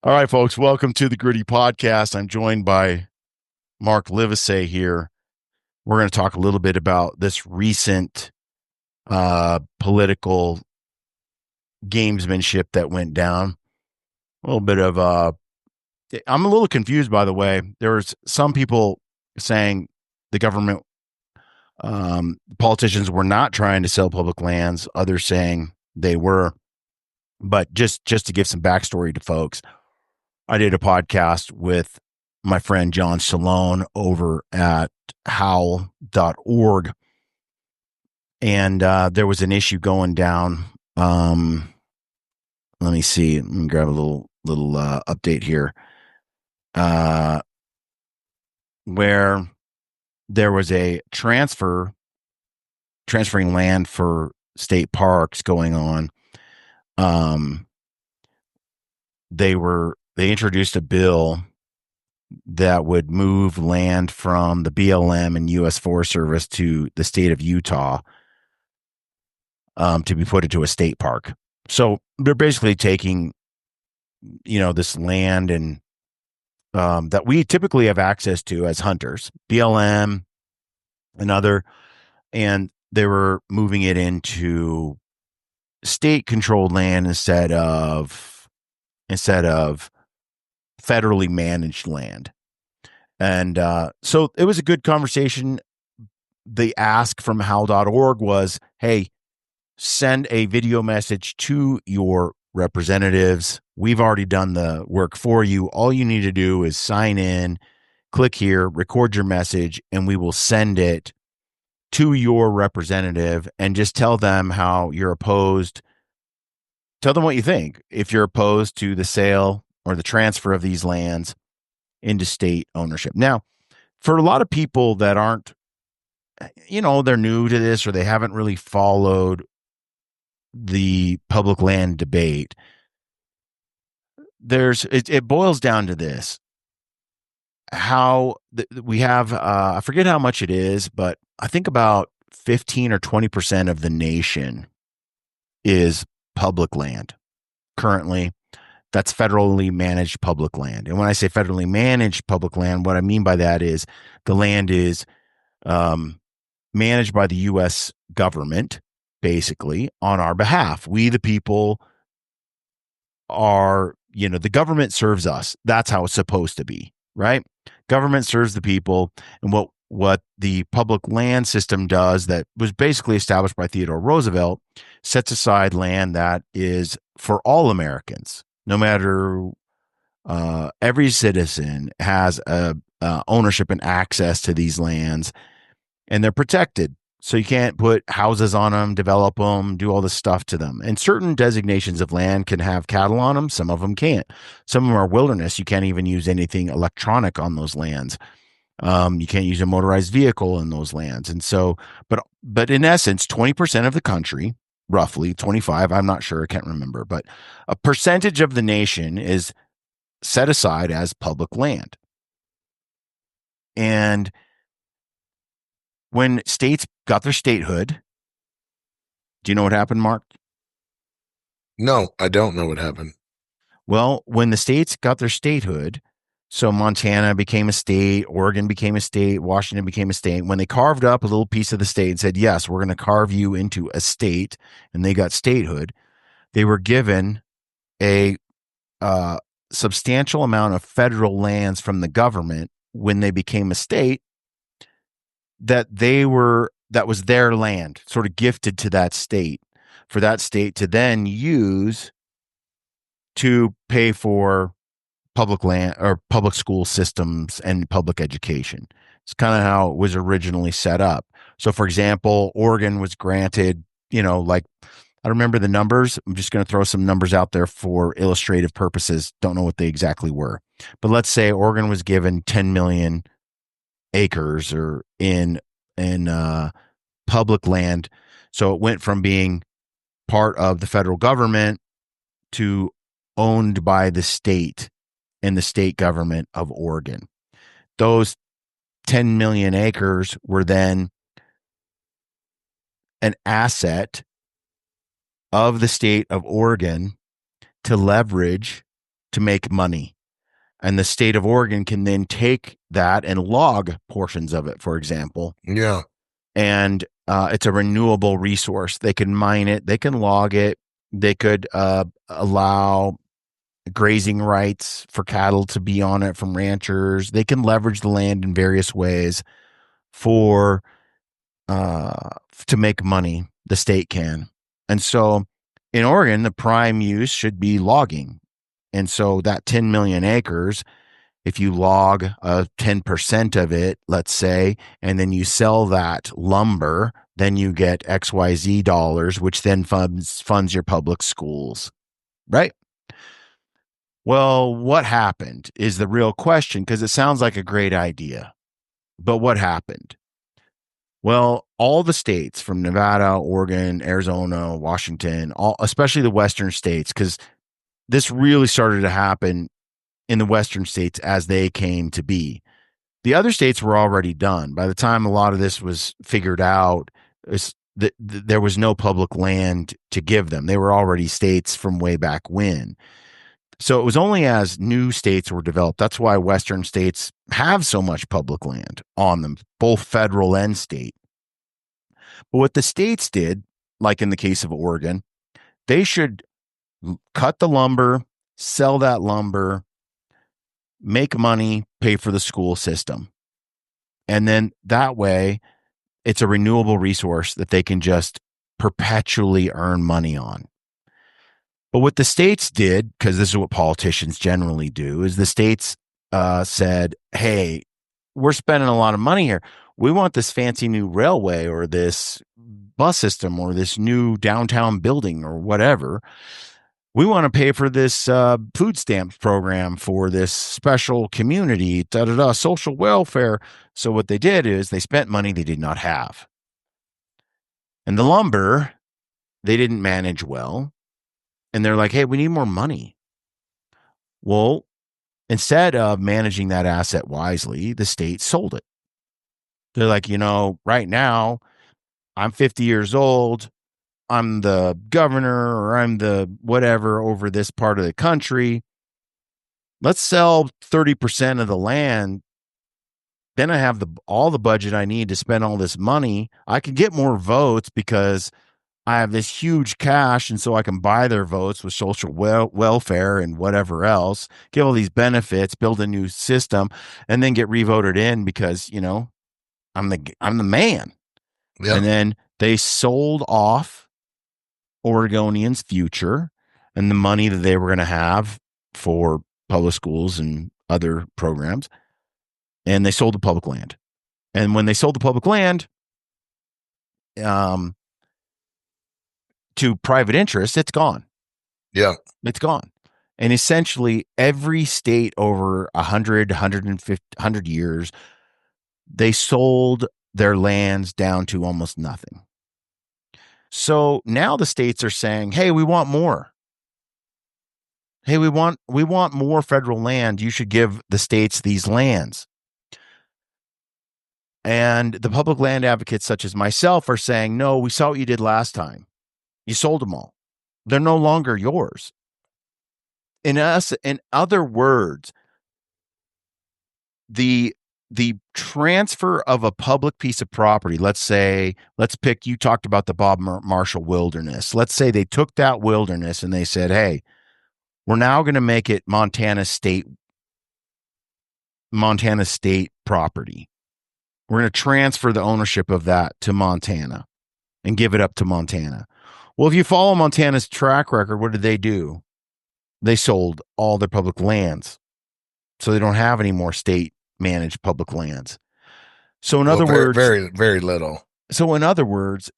All right, folks, welcome to the Gritty Podcast. I'm joined by Mark Livesay here. We're going to talk a little bit about this recent political gamesmanship that went down. A little bit of, I'm a little confused, by the way. There was some people saying the government, politicians were not trying to sell public lands, others saying they were. But just to give some backstory to folks, I did a podcast with my friend John Salone over at howl.org. And there was an issue going down. Let me see. Let me grab a little update here. Where there was a transferring land for state parks going on. They introduced a bill that would move land from the BLM and U.S. Forest Service to the state of Utah, to be put into a state park. So they're basically taking, this land and that we typically have access to as hunters, BLM and other, and they were moving it into state-controlled land instead of federally managed land. And so it was a good conversation. The ask from howl.org was, hey, send a video message to your representatives. We've already done the work for you. All you need to do is sign in, click here, record your message, and we will send it to your representative and just tell them how you're opposed. Tell them what you think. If you're opposed to the sale or the transfer of these lands into state ownership. Now, for a lot of people that aren't, they're new to this or they haven't really followed the public land debate, it boils down to this: how we have, I forget how much it is, but I think about 15 or 20% of the nation is public land currently. That's federally managed public land. And when I say federally managed public land, what I mean by that is the land is managed by the U.S. government, basically, on our behalf. We, the people, are, the government serves us. That's how it's supposed to be, right? Government serves the people. And what the public land system does, that was basically established by Theodore Roosevelt, sets aside land that is for all Americans, no matter, every citizen has a ownership and access to these lands, and they're protected. So you can't put houses on them, develop them, do all this stuff to them. And certain designations of land can have cattle on them. Some of them can't. Some of them are wilderness. You can't even use anything electronic on those lands. You can't use a motorized vehicle in those lands. And so, but in essence, 20% of the country, roughly 25, I'm not sure, I can't remember, but a percentage of the nation is set aside as public land. And when states got their statehood, do you know what happened, Mark? No, I don't know what happened. Well, when the states got their statehood, so Montana became a state, Oregon became a state, Washington became a state. When they carved up a little piece of the state and said, yes, we're going to carve you into a state, and they got statehood, they were given a substantial amount of federal lands from the government when they became a state, that was their land, sort of gifted to that state, for that state to then use to pay for public land or public school systems and public education. It's kind of how it was originally set up. So, for example, Oregon was granted, like, I don't remember the numbers. I'm just going to throw some numbers out there for illustrative purposes. Don't know what they exactly were. But let's say Oregon was given 10 million acres or in public land. So it went from being part of the federal government to owned by the state and the state government of Oregon. Those 10 million acres were then an asset of the state of Oregon to leverage to make money. And the state of Oregon can then take that and log portions of it, for example. Yeah. And it's a renewable resource. They can mine it, they can log it, they could allow grazing rights for cattle to be on it from ranchers. They can leverage the land in various ways for to make money. The state can. And so in Oregon, the prime use should be logging. And so that 10 million acres, if you log 10% of it, let's say, and then you sell that lumber, then you get XYZ dollars, which then funds your public schools, right? Well, what happened is the real question, because it sounds like a great idea. But what happened? Well, all the states from Nevada, Oregon, Arizona, Washington, all, especially the Western states, because this really started to happen in the Western states as they came to be. The other states were already done. By the time a lot of this was figured out, there was no public land to give them. They were already states from way back when. So it was only as new states were developed. That's why Western states have so much public land on them, both federal and state. But what the states did, like in the case of Oregon, they should cut the lumber, sell that lumber, make money, pay for the school system. And then that way, it's a renewable resource that they can just perpetually earn money on. But what the states did, because this is what politicians generally do, is the states said, hey, we're spending a lot of money here. We want this fancy new railway or this bus system or this new downtown building or whatever. We want to pay for this food stamps program for this special community, social welfare. So what they did is they spent money they did not have. And the lumber, they didn't manage well. And they're like, hey, we need more money. Well, instead of managing that asset wisely, the state sold it. They're like, right now, I'm 50 years old. I'm the governor or I'm the whatever over this part of the country. Let's sell 30% of the land. Then I have all the budget I need to spend all this money. I can get more votes because I have this huge cash, and so I can buy their votes with social welfare and whatever else, give all these benefits, build a new system, and then get revoted in because I'm the man. Yeah. And then they sold off Oregonians' future and the money that they were going to have for public schools and other programs, and they sold the public land. And when they sold the public land, to private interests, it's gone. Yeah. It's gone. And essentially every state over 100, 150, 100 years, they sold their lands down to almost nothing. So now the states are saying, hey, we want more. Hey, we want more federal land. You should give the states these lands. And the public land advocates such as myself are saying, no, we saw what you did last time. You sold them all. They're no longer yours. In other words, the transfer of a public piece of property, let's pick, you talked about the Bob Marshall Wilderness. Let's say they took that wilderness and they said, hey, we're now going to make it Montana state property. We're going to transfer the ownership of that to Montana and give it up to Montana. Well, if you follow Montana's track record, what did they do? They sold all their public lands. So they don't have any more state managed public lands. So in other words, very, very little. So in other words,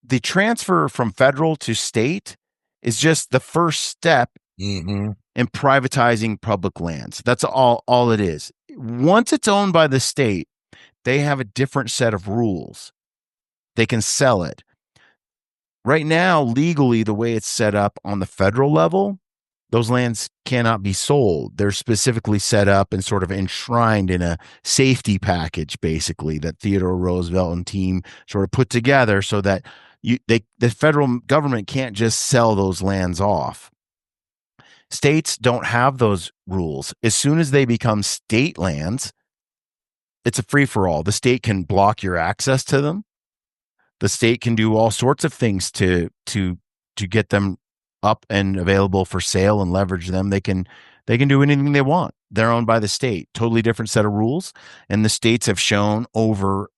the transfer from federal to state is just the first step in privatizing public lands. That's all it is. Once it's owned by the state, they have a different set of rules. They can sell it. Right now, legally, the way it's set up on the federal level, those lands cannot be sold. They're specifically set up and sort of enshrined in a safety package, basically, that Theodore Roosevelt and team sort of put together so that the federal government can't just sell those lands off. States don't have those rules. As soon as they become state lands, it's a free for all. The state can block your access to them. The state can do all sorts of things to get them up and available for sale and leverage them. They can do anything they want. They're owned by the state. Totally different set of rules. And the states have shown over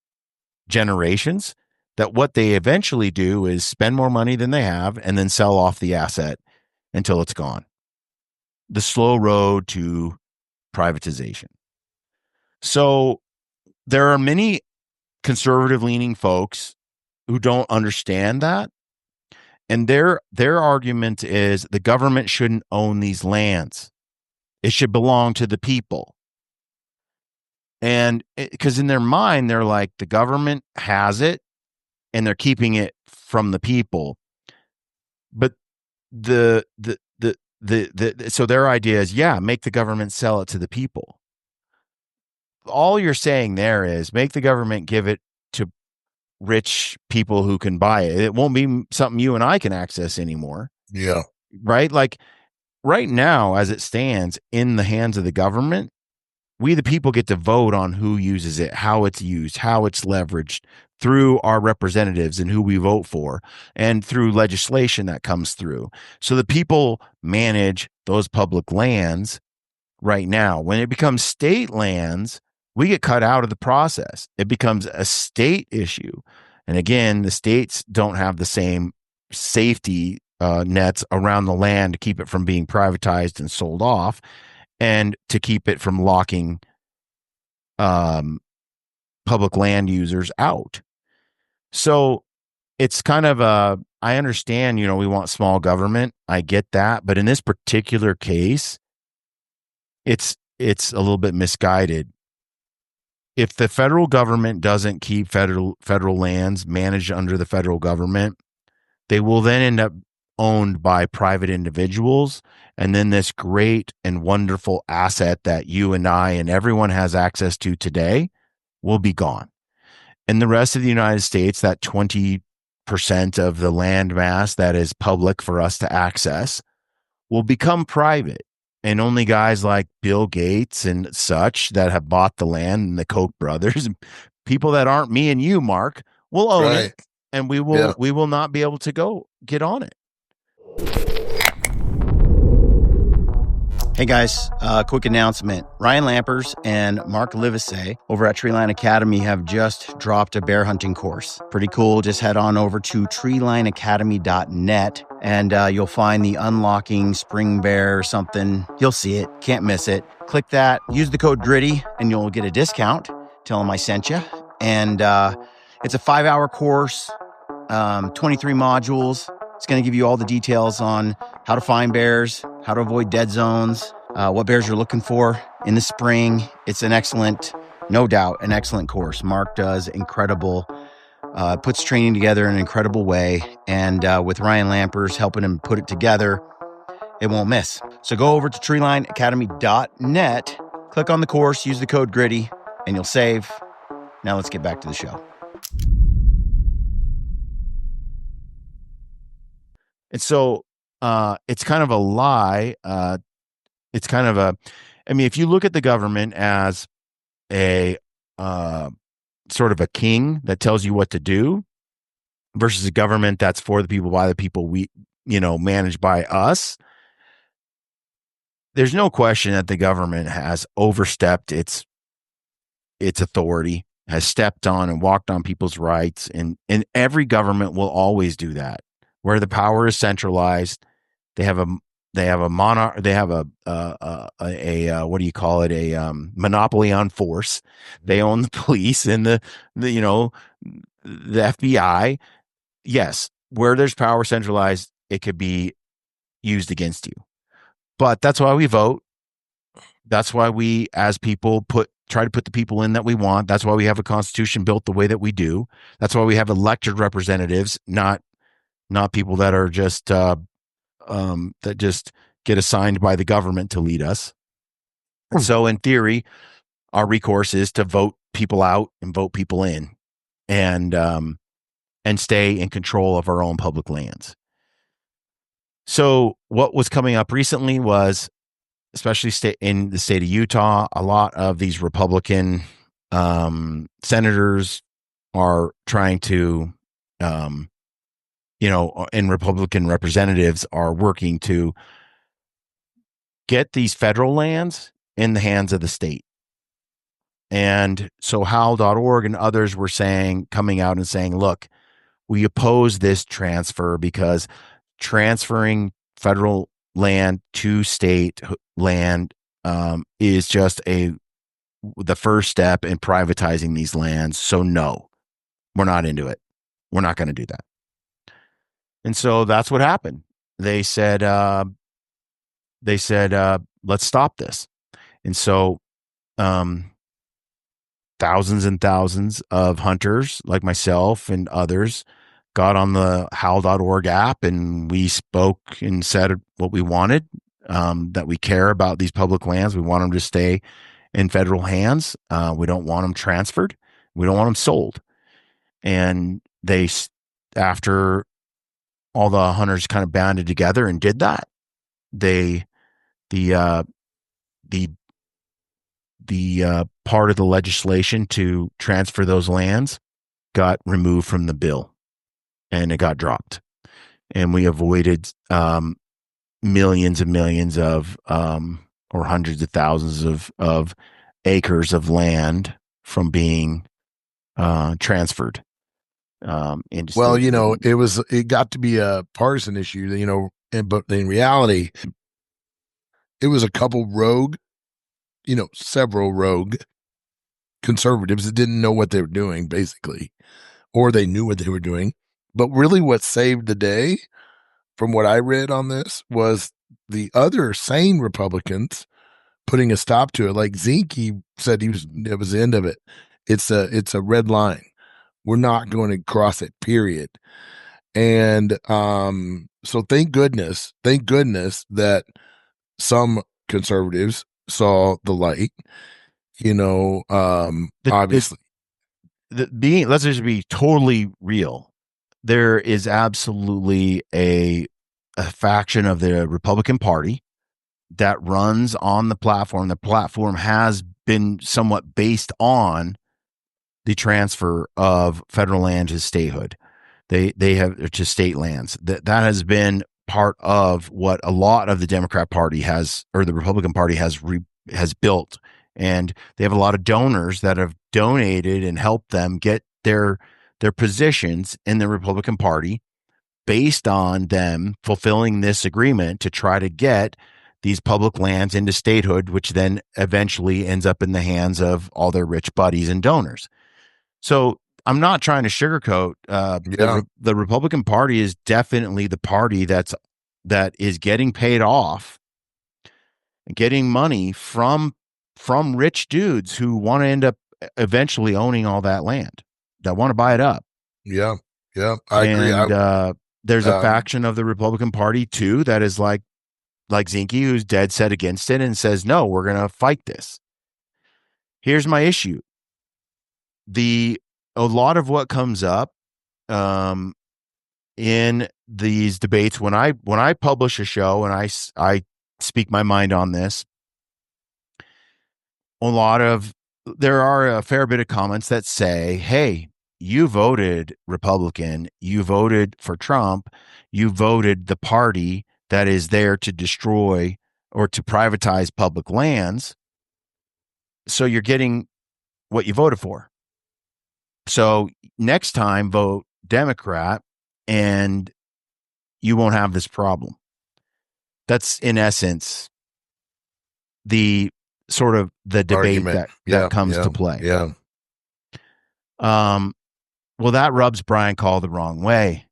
generations that what they eventually do is spend more money than they have and then sell off the asset until it's gone. The slow road to privatization. So there are many conservative leaning folks who don't understand that. And their argument is the government shouldn't own these lands. It should belong to the people. And because in their mind, they're like, the government has it and they're keeping it from the people. But so their idea is, yeah, make the government sell it to the people. All you're saying there is make the government give it to rich people who can buy it. It won't be something you and I can access anymore. Yeah. Right? Like right now, as it stands in the hands of the government, we, the people, get to vote on who uses it, how it's used, how it's leveraged through our representatives and who we vote for, and through legislation that comes through. So the people manage those public lands right now. When it becomes state lands, we get cut out of the process. It becomes a state issue. And again, the states don't have the same safety nets around the land to keep it from being privatized and sold off, and to keep it from locking public land users out. So it's kind of I understand, we want small government. I get that. But in this particular case, it's a little bit misguided. If the federal government doesn't keep federal lands managed under the federal government, they will then end up owned by private individuals. And then this great and wonderful asset that you and I and everyone has access to today will be gone. And the rest of the United States, that 20% of the land mass that is public for us to access, will become private. And only guys like Bill Gates and such that have bought the land, and the Koch brothers, people that aren't me and you, Mark, will own it, and we will not be able to go get on it. Hey guys, quick announcement. Ryan Lampers and Mark Livesay over at Treeline Academy have just dropped a bear hunting course. Pretty cool. Just head on over to treelineacademy.net and you'll find the Unlocking Spring Bear or something. You'll see it. Can't miss it. Click that. Use the code GRITTY and you'll get a discount. Tell them I sent you. And it's a 5-hour course, 23 modules. It's going to give you all the details on how to find bears, how to avoid dead zones, what bears you're looking for in the spring. It's an excellent, no doubt, an excellent course. Mark does incredible, puts training together in an incredible way. And with Ryan Lampers helping him put it together, it won't miss. So go over to treelineacademy.net, click on the course, use the code GRITTY, and you'll save. Now let's get back to the show. And so it's kind of a lie. It's kind of if you look at the government as a sort of a king that tells you what to do versus a government that's for the people, by the people, managed by us, there's no question that the government has overstepped its authority, has stepped on and walked on people's rights. And every government will always do that. Where the power is centralized, they have a monarch. They have a what do you call it? A monopoly on force. They own the police and the FBI. Yes, where there's power centralized, it could be used against you. But that's why we vote. That's why we, as people, try to put the people in that we want. That's why we have a constitution built the way that we do. That's why we have elected representatives, not people that are just that just get assigned by the government to lead us. So in theory, our recourse is to vote people out and vote people in, and stay in control of our own public lands. So what was coming up recently was, especially in the state of Utah, a lot of these Republican senators are trying to, um, and Republican representatives are working to get these federal lands in the hands of the state. And so Howl.org and others were coming out and saying, look, we oppose this transfer because transferring federal land to state land is just the first step in privatizing these lands. So no, we're not into it. We're not going to do that. And so that's what happened. They said, let's stop this. And so um, thousands and thousands of hunters like myself and others got on the howl.org app, and we spoke and said what we wanted, that we care about these public lands. We want them to stay in federal hands. We don't want them transferred. We don't want them sold. And after all the hunters kind of banded together and did that, they, the, the, the part of the legislation to transfer those lands got removed from the bill, and it got dropped. And we avoided millions and millions of or hundreds of thousands of acres of land from being transferred into Well, state. it got to be a partisan issue, but in reality, it was a couple rogue, several rogue conservatives that didn't know what they were doing, basically, or they knew what they were doing. But really, what saved the day, from what I read on this, was the other sane Republicans putting a stop to it. Like Zinke said, it was the end of it. It's a red line. We're not going to cross it, period. And so thank goodness that some conservatives saw the light, The, obviously. let's just be totally real. There is absolutely a faction of the Republican Party that runs on the platform. The platform has been somewhat based on the transfer of federal land to statehood. They have to state lands. That has been part of what a lot of the Democrat Party has, or the Republican Party has built. And they have a lot of donors that have donated and helped them get their positions in the Republican Party based on them fulfilling this agreement to try to get these public lands into statehood, which then eventually ends up in the hands of all their rich buddies and donors. So I'm not trying to sugarcoat. The Republican Party is definitely the party that is getting paid off, getting money from rich dudes who want to end up eventually owning all that land, that want to buy it up. Yeah, I agree. And there's a faction of the Republican Party too that is like Zinke, who's dead set against it and says, no, we're going to fight this. Here's my issue. A lot of what comes up in these debates, when I publish a show and I speak my mind on this, there are a fair bit of comments that say, hey, you voted Republican, you voted for Trump, you voted the party that is there to destroy or to privatize public lands. So you're getting what you voted for. So next time, vote Democrat and you won't have this problem. That's in essence the sort of the debate argument that comes to play. Yeah. Well, that rubs Brian Call the wrong way.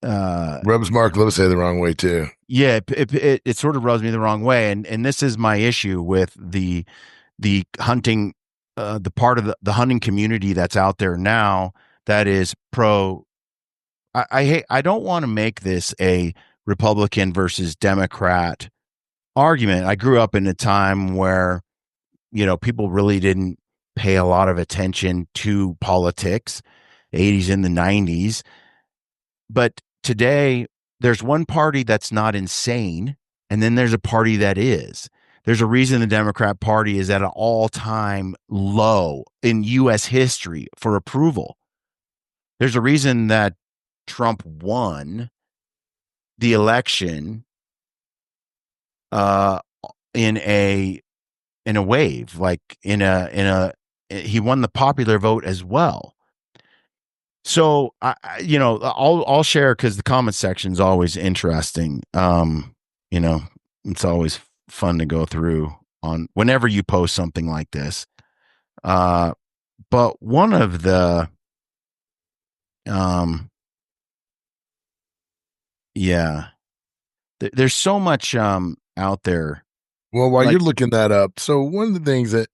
Rubs Mark Livesay the wrong way too. Yeah, it sort of rubs me the wrong way, and this is my issue with the hunting, the part of the hunting community that's out there now that is pro. I don't want to make this a Republican versus Democrat argument. I grew up in a time where people really didn't pay a lot of attention to politics, 80s and the 90s. But today, there's one party that's not insane, and then there's a party that is. There's a reason the Democrat Party is at an all-time low in U.S. history for approval. There's a reason that Trump won the election uh, in a wave, like he won the popular vote as well. So I'll share because the comment section is always interesting. You know, it's always fun to go through on whenever you post something like this. But one of the yeah, there's so much out there. Well, while Like, you're looking that up, so one of the things that,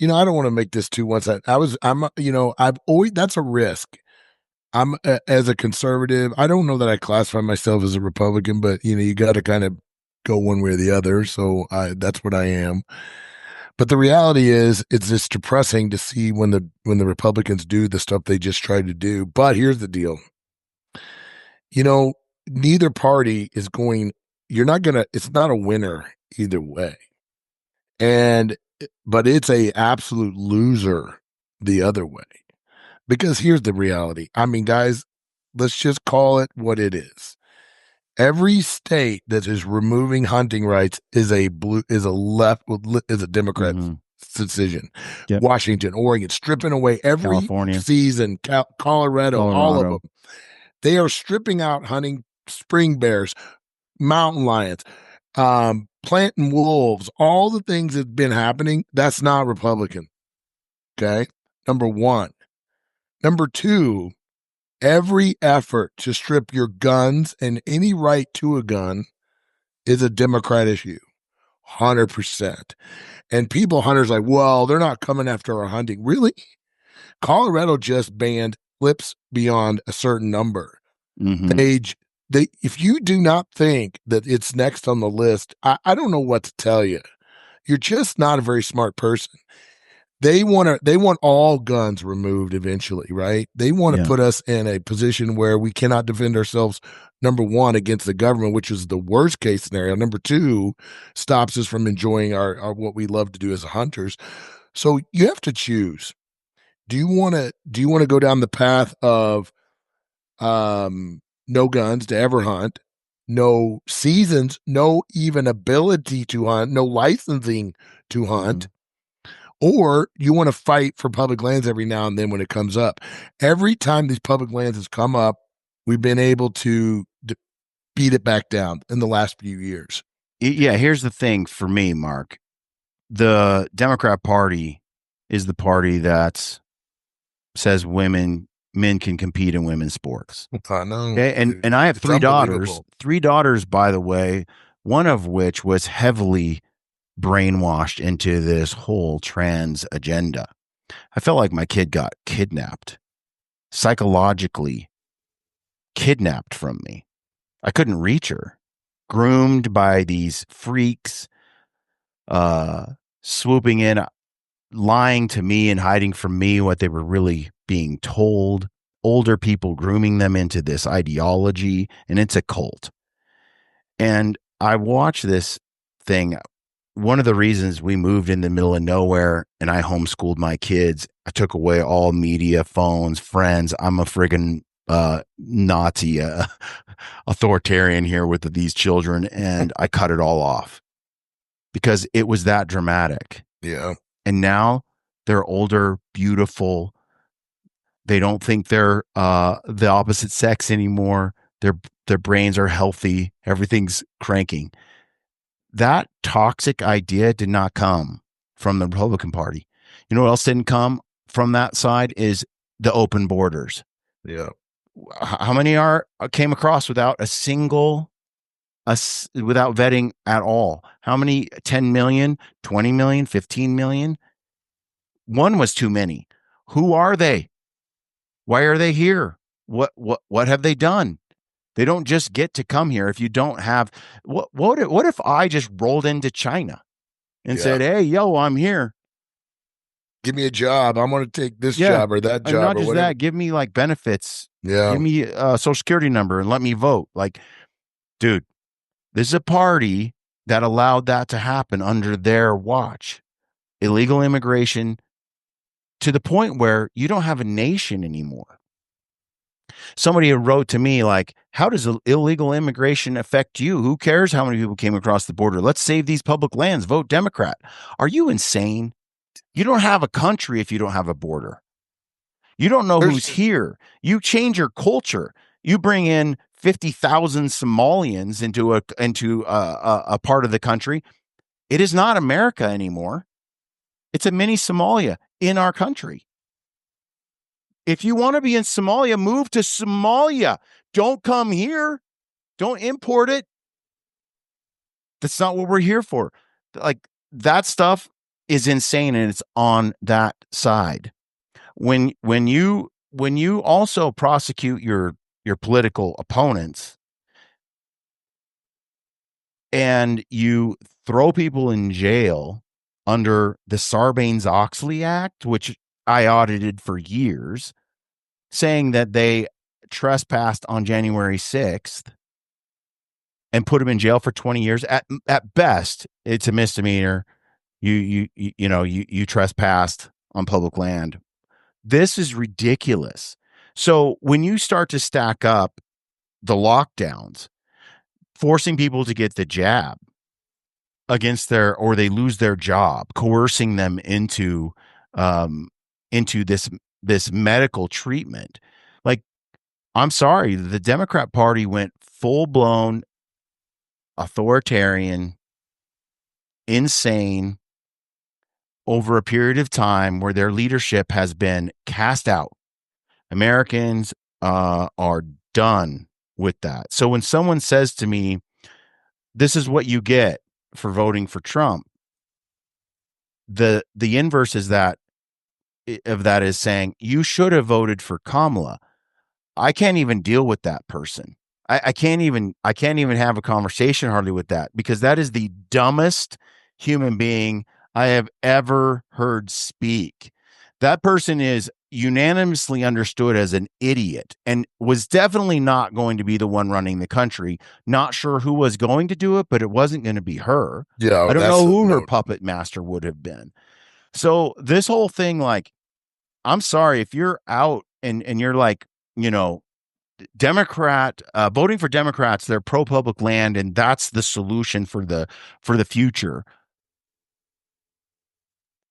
I don't want to make this too one sided. I've always, that's a risk. As a conservative, I don't know that I classify myself as a Republican, but you got to kind of go one way or the other. So that's what I am. But the reality is, it's just depressing to see when the Republicans do the stuff they just tried to do. But here's the deal: neither party is going. You're not gonna. It's not a winner either way, but it's a absolute loser the other way. Because here's the reality. I mean, guys, let's just call it what it is. Every state that is removing hunting rights is a Democrat decision. Yep. Washington, Oregon, stripping away every California, season, Colorado, all of them. They are stripping out hunting spring bears, mountain lions, planting wolves, all the things that's been happening. That's not Republican. Okay. Number one. Number two, every effort to strip your guns and any right to a gun is a Democrat issue. 100%. And hunters like, well, they're not coming after our hunting. Really? Colorado just banned clips beyond a certain number. If you do not think that it's next on the list, I don't know what to tell you. You're just not a very smart person. They want all guns removed eventually, right? They want to put us in a position where we cannot defend ourselves, number one, against the government, which is the worst case scenario. Number two, stops us from enjoying our what we love to do as hunters. So you have to choose. Do you want to go down the path of no guns to ever hunt, no seasons, no even ability to hunt, no licensing to hunt? Or you want to fight for public lands every now and then when it comes up. Every time these public lands has come up, we've been able to beat it back down in the last few years. Yeah, here's the thing for me, Mark. The Democrat Party is the party that says men can compete in women's sports. I know. Okay? And I have three daughters. Three daughters, by the way, one of which was heavily brainwashed into this whole trans agenda. I felt like my kid got kidnapped, psychologically kidnapped from me. I couldn't reach her, groomed by these freaks, swooping in, lying to me and hiding from me what they were really being told. Older people grooming them into this ideology, and it's a cult. And I watch this thing. One of the reasons we moved in the middle of nowhere and I homeschooled my kids, I took away all media, phones, friends. I'm a friggin' Nazi authoritarian here with these children, and I cut it all off because it was that dramatic. Yeah. And now they're older, beautiful. They don't think they're the opposite sex anymore. Their brains are healthy. Everything's cranking. That toxic idea did not come from the Republican Party. You know what else didn't come from that side is the open borders. Yeah. How many came across without a single without vetting at all? How many? 10 million, 20 million, 15 million? One was too many. Who are they? Why are they here? What have they done? They don't just get to come here if you don't have what if I just rolled into China and said, "Hey, yo, I'm here. Give me a job. I'm going to take this job or that job not or just whatever." that, give me like benefits. Yeah. Give me a social security number and let me vote." Like Dude, this is a party that allowed that to happen under their watch. Illegal immigration to the point where you don't have a nation anymore. Somebody wrote to me like, how does illegal immigration affect you? Who cares how many people came across the border? Let's save these public lands. Vote Democrat. Are you insane? You don't have a country if you don't have a border. You don't know There's who's here. You change your culture. You bring in 50,000 Somalians into a part of the country. It is not America anymore. It's a mini Somalia in our country. If you want to be in Somalia, move to Somalia. Don't come here. Don't import it. That's not what we're here for. Like that stuff is insane, and it's on that side. When you also prosecute your political opponents and you throw people in jail under the Sarbanes-Oxley Act, which I audited for years, saying that they trespassed on January 6th and put them in jail for 20 years. At best, it's a misdemeanor. You trespassed on public land. This is ridiculous. So when you start to stack up the lockdowns, forcing people to get the jab against or they lose their job, coercing them um, into this medical treatment, like I'm sorry, the Democrat Party went full blown authoritarian, insane over a period of time where their leadership has been cast out. Americans are done with that. So when someone says to me, "This is what you get for voting for Trump," the inverse is that of that is saying you should have voted for Kamala. I can't even deal with that person. I can't even have a conversation hardly with that because that is the dumbest human being I have ever heard speak. That person is unanimously understood as an idiot and was definitely not going to be the one running the country. Not sure who was going to do it, but it wasn't going to be her. yeah, I don't that's know who her no. puppet master would have been. So this whole thing, like, I'm sorry if you're out and you're like, you know, Democrat voting for Democrats, they're pro public land, and that's the solution for the future.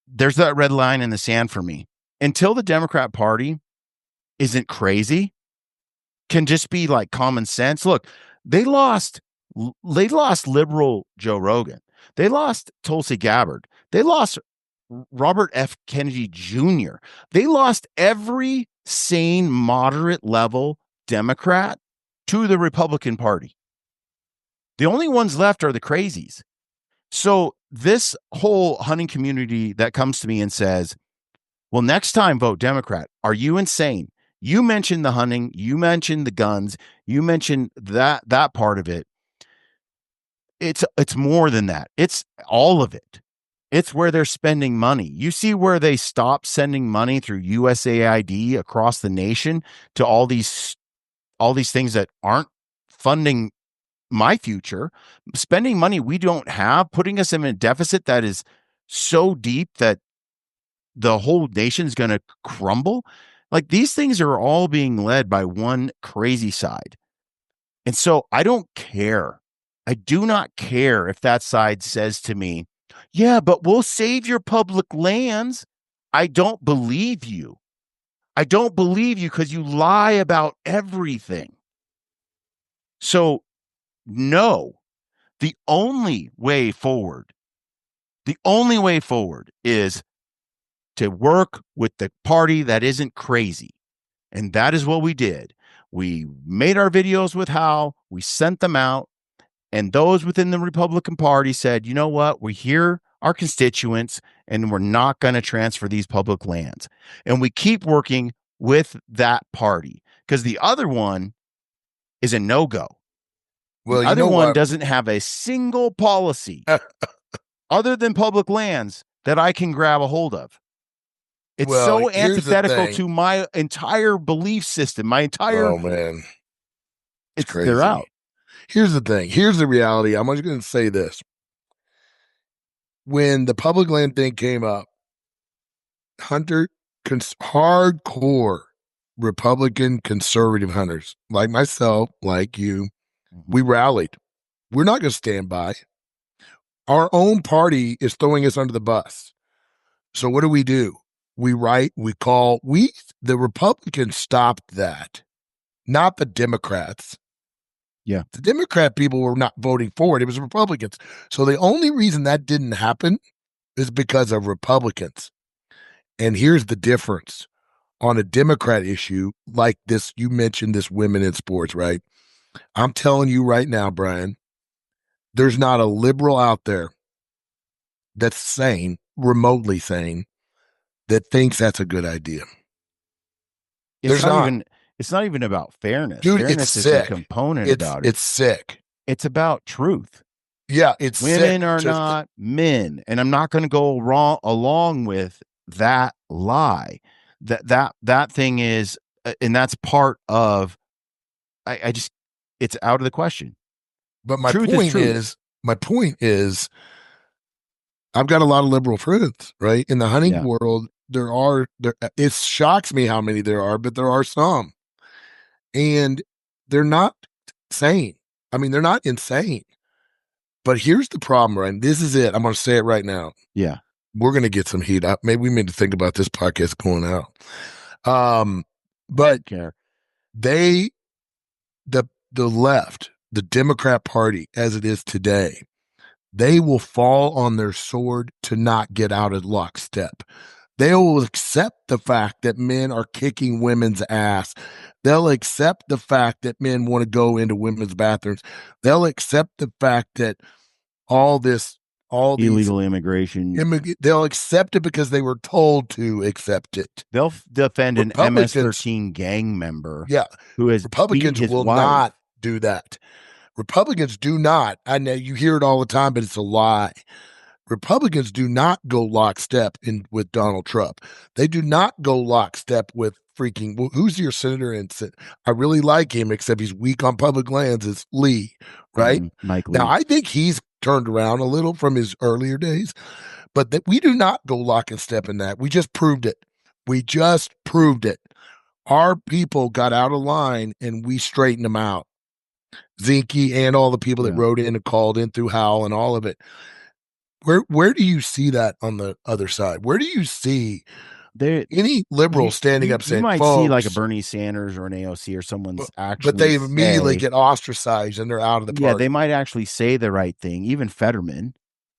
There's that red line in the sand for me. Until the Democrat Party isn't crazy, can just be like common sense. Look, they lost they lost liberal Joe Rogan. They lost Tulsi Gabbard. They lost Robert F. Kennedy Jr. They lost every sane, moderate level Democrat to the Republican Party. The only ones left are the crazies. So this whole hunting community that comes to me and says, well, next time vote Democrat. Are you insane? You mentioned the hunting, you mentioned the guns, you mentioned that part of it. It's more than that. It's all of it. It's where they're spending money. You see where they stop sending money through USAID across the nation to all these things that aren't funding my future, spending money we don't have, putting us in a deficit that is so deep that the whole nation's going to crumble. Like these things are all being led by one crazy side. And so I don't care. I do not care if that side says to me, yeah, but we'll save your public lands. I don't believe you. I don't believe you because you lie about everything. So, no, the only way forward, the only way forward is to work with the party that isn't crazy. And that is what we did. We made our videos with Hal, we sent them out, and those within the Republican Party said, you know what, we hear our constituents and we're not going to transfer these public lands. And we keep working with that party because the other one is a no go. The Well, you other know one what? doesn't have a single policy other than public lands that I can grab a hold of. It's Well, so here's the antithetical thing. to my entire belief system. My entire Oh man, it's they're crazy. out. Here's the thing. Here's the reality. I'm just going to say this. When the public land thing came up, hunter, hardcore Republican conservative hunters like myself, like you, we rallied. We're not going to stand by. Our own party is throwing us under the bus. So what do? We write, we call, the Republicans stopped that, not the Democrats. Yeah. The Democrat people were not voting for it. It was Republicans. So the only reason that didn't happen is because of Republicans. And here's the difference on a Democrat issue like this. You mentioned this women in sports, right? I'm telling you right now, Brian, there's not a liberal out there that's sane, remotely sane, that thinks that's a good idea. It's There's not not. even it's not even about fairness. Dude, it's Fairness is a sick. component about it. It's sick. It's about truth. Yeah, it's Women sick. are not men, and I'm not going to go wrong along with that lie. That thing is, and that's part of. I just, it's out of the question. But Truth is truth. my point is, I've got a lot of liberal friends, right? In the hunting Yeah. world, it shocks me how many there are, but there are some. And they're not sane. I mean, they're not insane. But here's the problem, right? This is it. I'm going to say it right now. Yeah. We're going to get some heat up. Maybe we need to think about this podcast going out. But Care. the left, the Democrat Party, as it is today, they will fall on their sword to not get out of lockstep. They will accept the fact that men are kicking women's ass. They'll accept the fact that men want to go into women's bathrooms. They'll accept the fact that all illegal immigration. They'll accept it because they were told to accept it. They'll defend an MS-13 gang member. Yeah, who has Republicans beat his will wife. not do that. Republicans do not. I know you hear it all the time, but it's a lie. Republicans do not go lockstep with Donald Trump. They do not go lockstep with freaking who's your senator? And I really like him, except he's weak on public lands. It's Lee, right? Mike Lee. Now I think he's turned around a little from his earlier days, but that we do not go lock and step in that. We just proved it. We just proved it. Our people got out of line and we straightened them out. Zinke and all the people that wrote in and called in through Howell and all of it. Where do you see that on the other side? Where do you see any liberal standing up saying, you might see like a Bernie Sanders or an AOC or someone's actually, but they immediately get ostracized and they're out of the party. Yeah, they might actually say the right thing. Even Fetterman's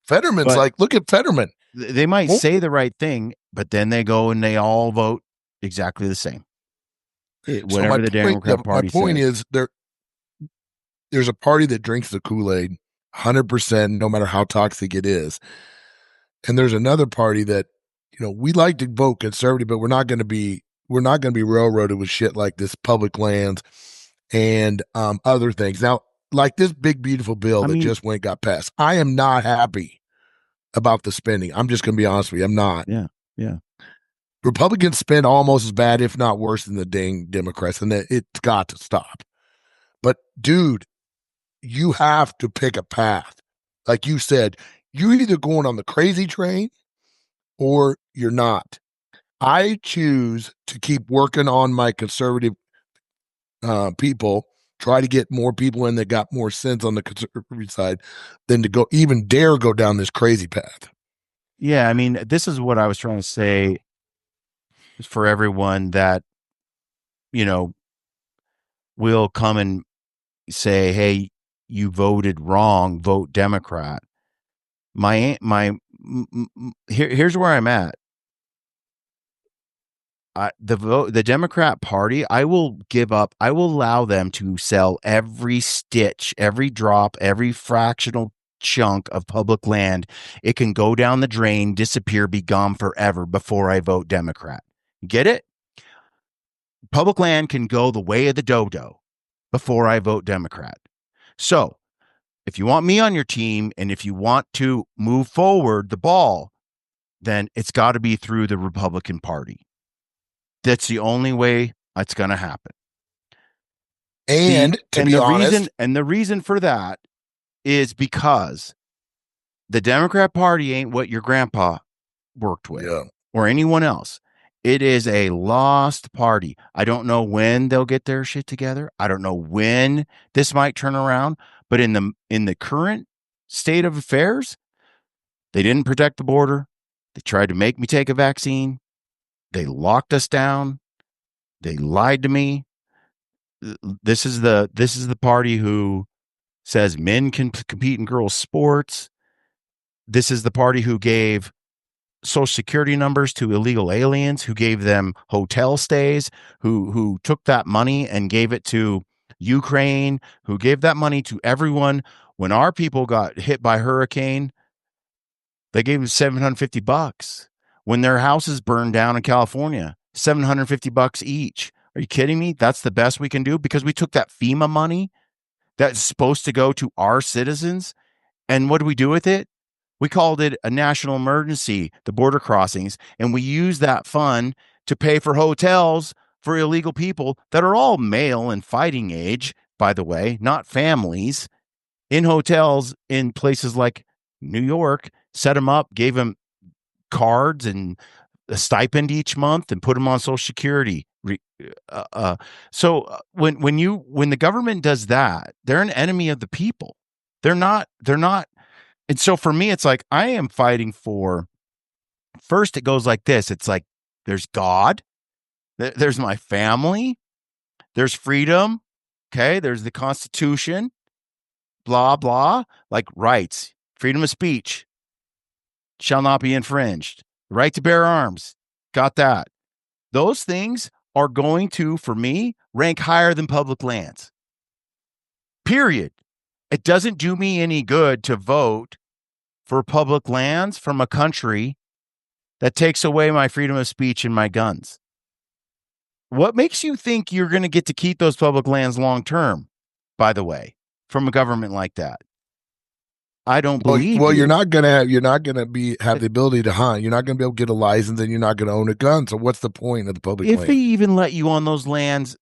like, look at Fetterman. They might say the right thing, but then they go and they all vote exactly the same. Whatever the Democrat Party says. My point is there's a party that drinks the Kool-Aid 100%, no matter how toxic it is. And there's another party that, we like to vote conservative, but we're not going to be railroaded with shit like this public lands and other things. Now, like this big, beautiful bill that just got passed. I am not happy about the spending. I'm just going to be honest with you. I'm not. Yeah. Yeah. Republicans spend almost as bad, if not worse, than the dang Democrats, and it's got to stop. But dude, you have to pick a path. Like you said, you're either going on the crazy train or you're not. I choose to keep working on my conservative people, try to get more people in that got more sense on the conservative side than to even dare go down this crazy path. Yeah, I mean, this is what I was trying to say for everyone that, will come and say, hey, you voted wrong, vote Democrat. Here's where I'm at. The Democrat Party, I will allow them to sell every stitch, every drop, every fractional chunk of public land. It can go down the drain, disappear, be gone forever before I vote Democrat. Get it? Public land can go the way of the dodo before I vote Democrat. So if you want me on your team and if you want to move forward the ball, then it's got to be through the Republican Party. That's the only way it's going to happen. And to be honest, the reason for that is because the Democrat Party ain't what your grandpa worked with yeah, or anyone else. It is a lost party. I don't know when they'll get their shit together. I don't know when this might turn around, but in the current state of affairs, they didn't protect the border. They tried to make me take a vaccine. They locked us down. They lied to me. This is the party who says men can compete in girls' sports. This is the party who gave social security numbers to illegal aliens, who gave them hotel stays, who took that money and gave it to Ukraine, who gave that money to everyone. When our people got hit by hurricane, they gave them $750. When their houses burned down in California, $750 each. Are you kidding me? That's the best we can do because we took that FEMA money that's supposed to go to our citizens. And what do we do with it? We called it a national emergency, the border crossings, and we used that fund to pay for hotels for illegal people that are all male and fighting age, by the way, not families, in hotels in places like New York, set them up, gave them cards and a stipend each month and put them on Social Security. When the government does that, they're an enemy of the people. They're not. And so for me, it's like I am fighting for. First, it goes like this. It's like there's God, there's my family, there's freedom. Okay, there's the Constitution. Blah blah. Like rights, freedom of speech shall not be infringed. The right to bear arms. Got that. Those things are going to, for me, rank higher than public lands. Period. It doesn't do me any good to vote for public lands from a country that takes away my freedom of speech and my guns. What makes you think you're going to get to keep those public lands long term, by the way, from a government like that? I don't believe you're you. not gonna have the ability to hunt. You're not gonna be able to get a license, and you're not gonna own a gun. So what's the point of the public If land? they even let you on those lands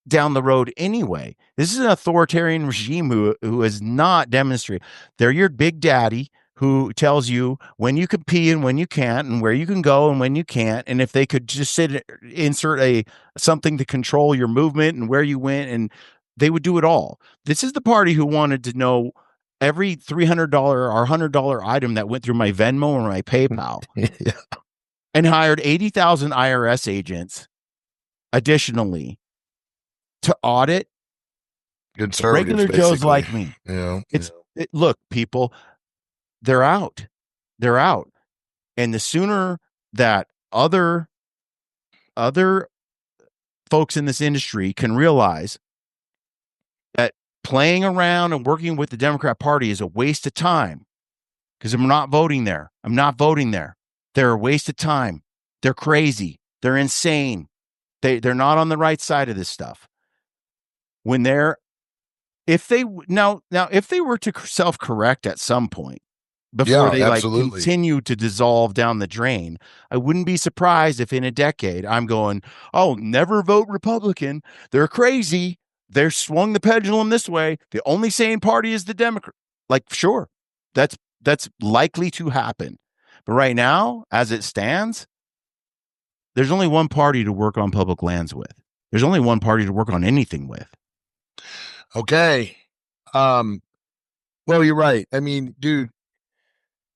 down the road anyway, this is an authoritarian regime who has not demonstrated. They're your big daddy who tells you when you can pee and when you can't, and where you can go and when you can't. And if they could just insert something to control your movement and where you went, and they would do it all. This is the party who wanted to know every $300 or $100 item that went through my Venmo or my PayPal, Yeah. and hired 80,000 IRS agents additionally to audit Conservatives, regular Joes basically. like me. Yeah. Look, people, they're out. They're out. And the sooner that other folks in this industry can realize that playing around and working with the Democrat Party is a waste of time, because I'm not voting there. I'm not voting there. They're a waste of time. They're crazy. They're insane. They're not on the right side of this stuff. When they're if they now if they were to self-correct at some point before Yeah, they like absolutely. continue to dissolve down the drain, I wouldn't be surprised if in a decade I'm going, oh, never vote Republican. They're crazy. They're swung the pendulum this way. The only sane party is the Democrat. Like, sure, that's likely to happen. But right now, as it stands, there's only one party to work on public lands with. There's only one party to work on anything with. Okay. Well, you're right. I mean, dude,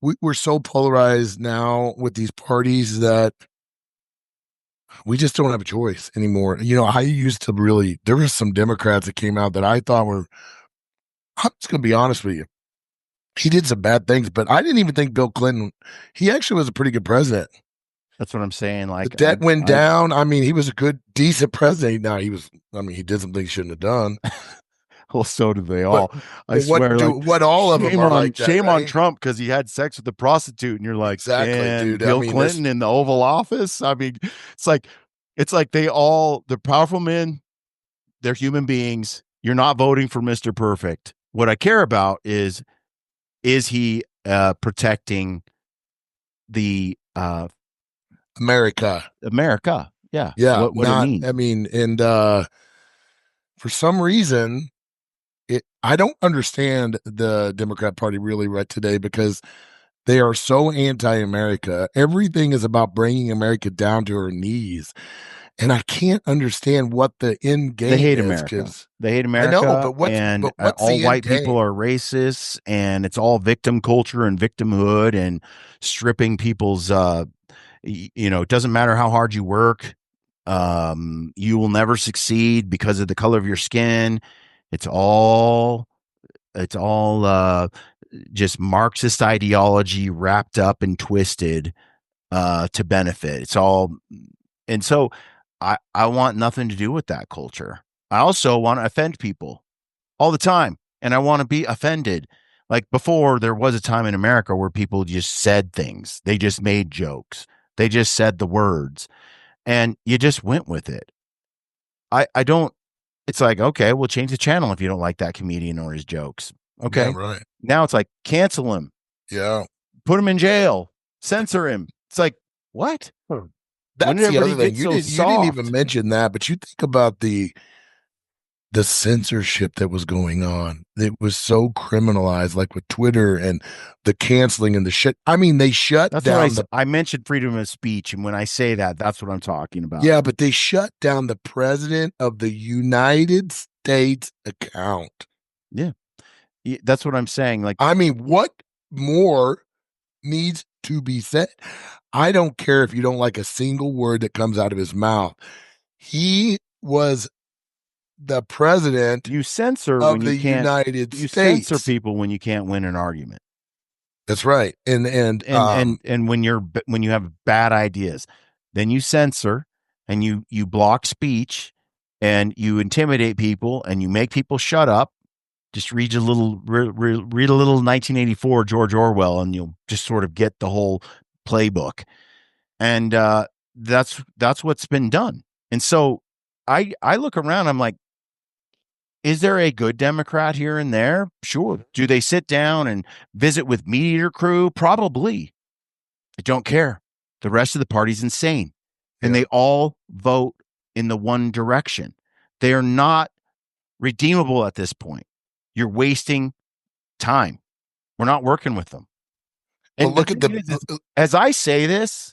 we're so polarized now with these parties that we just don't have a choice anymore. You know, I used to really, there were some Democrats that came out that I thought were, I'm just going to be honest with you. He did some bad things, but I didn't even think Bill Clinton, he actually was a pretty good president. That's what I'm saying. Like, the debt went down. I mean, he was a good, decent president. Now he was, I mean, he did some things he shouldn't have done. Well, so do they all. I swear. What all of them are like that, shame on right? Trump because he had sex with a prostitute, and you're like, Exactly, and dude. Bill Clinton in the Oval Office. I mean, it's like they're powerful men. They're human beings. You're not voting for Mr. Perfect. What I care about is he protecting the America? America? Yeah, Yeah, what it not. means. I mean, and for some reason, I don't understand the Democrat Party really right today because they are so anti-America. Everything is about bringing America down to her knees. And I can't understand what the end They game hate is America. because They hate I know, America, and but what's all the end white people game? are racists, and it's all victim culture and victimhood and stripping people's. It doesn't matter how hard you work. You will never succeed because of the color of your skin. It's all. It's all just Marxist ideology wrapped up and twisted to benefit. It's all, and so I want nothing to do with that culture. I also want to offend people all the time, and I want to be offended. Like before, there was a time in America where people just said things. They just made jokes. They just said the words, and you just went with it. I don't. It's like, okay, we'll change the channel if you don't like that comedian or his jokes. Yeah, Okay, right. now it's like cancel him, Yeah. put him in jail, censor him. It's like, what? When did That's the everybody other thing. get You so didn't even soft? mention that, but you think about the censorship that was going on. It was so criminalized, like with Twitter and the canceling and the shit. I mean, they shut That's what down the I mentioned freedom of speech, and when I say that, that's what I'm talking about. yeah, but they shut down the president of the United States account. Yeah, that's what I'm saying. Like, I mean, what more needs to be said? I don't care if you don't like a single word that comes out of his mouth. He was the president you censor when of you the can't. United You censor States. people when you can't win an argument, That's right. and when you have bad ideas, then you censor and you block speech and you intimidate people and you make people shut up. Just read a little 1984 George Orwell, and you'll just sort of get the whole playbook. And that's what's been done. And so I look around, I'm like, is there a good Democrat here and there? Sure. Do they sit down and visit with Meat Eater crew? Probably. I don't care. The rest of the party's insane. And Yeah. they all vote in the one direction. They are not redeemable at this point. You're wasting time. We're not working with them. But And the look at thing the is, as I say this,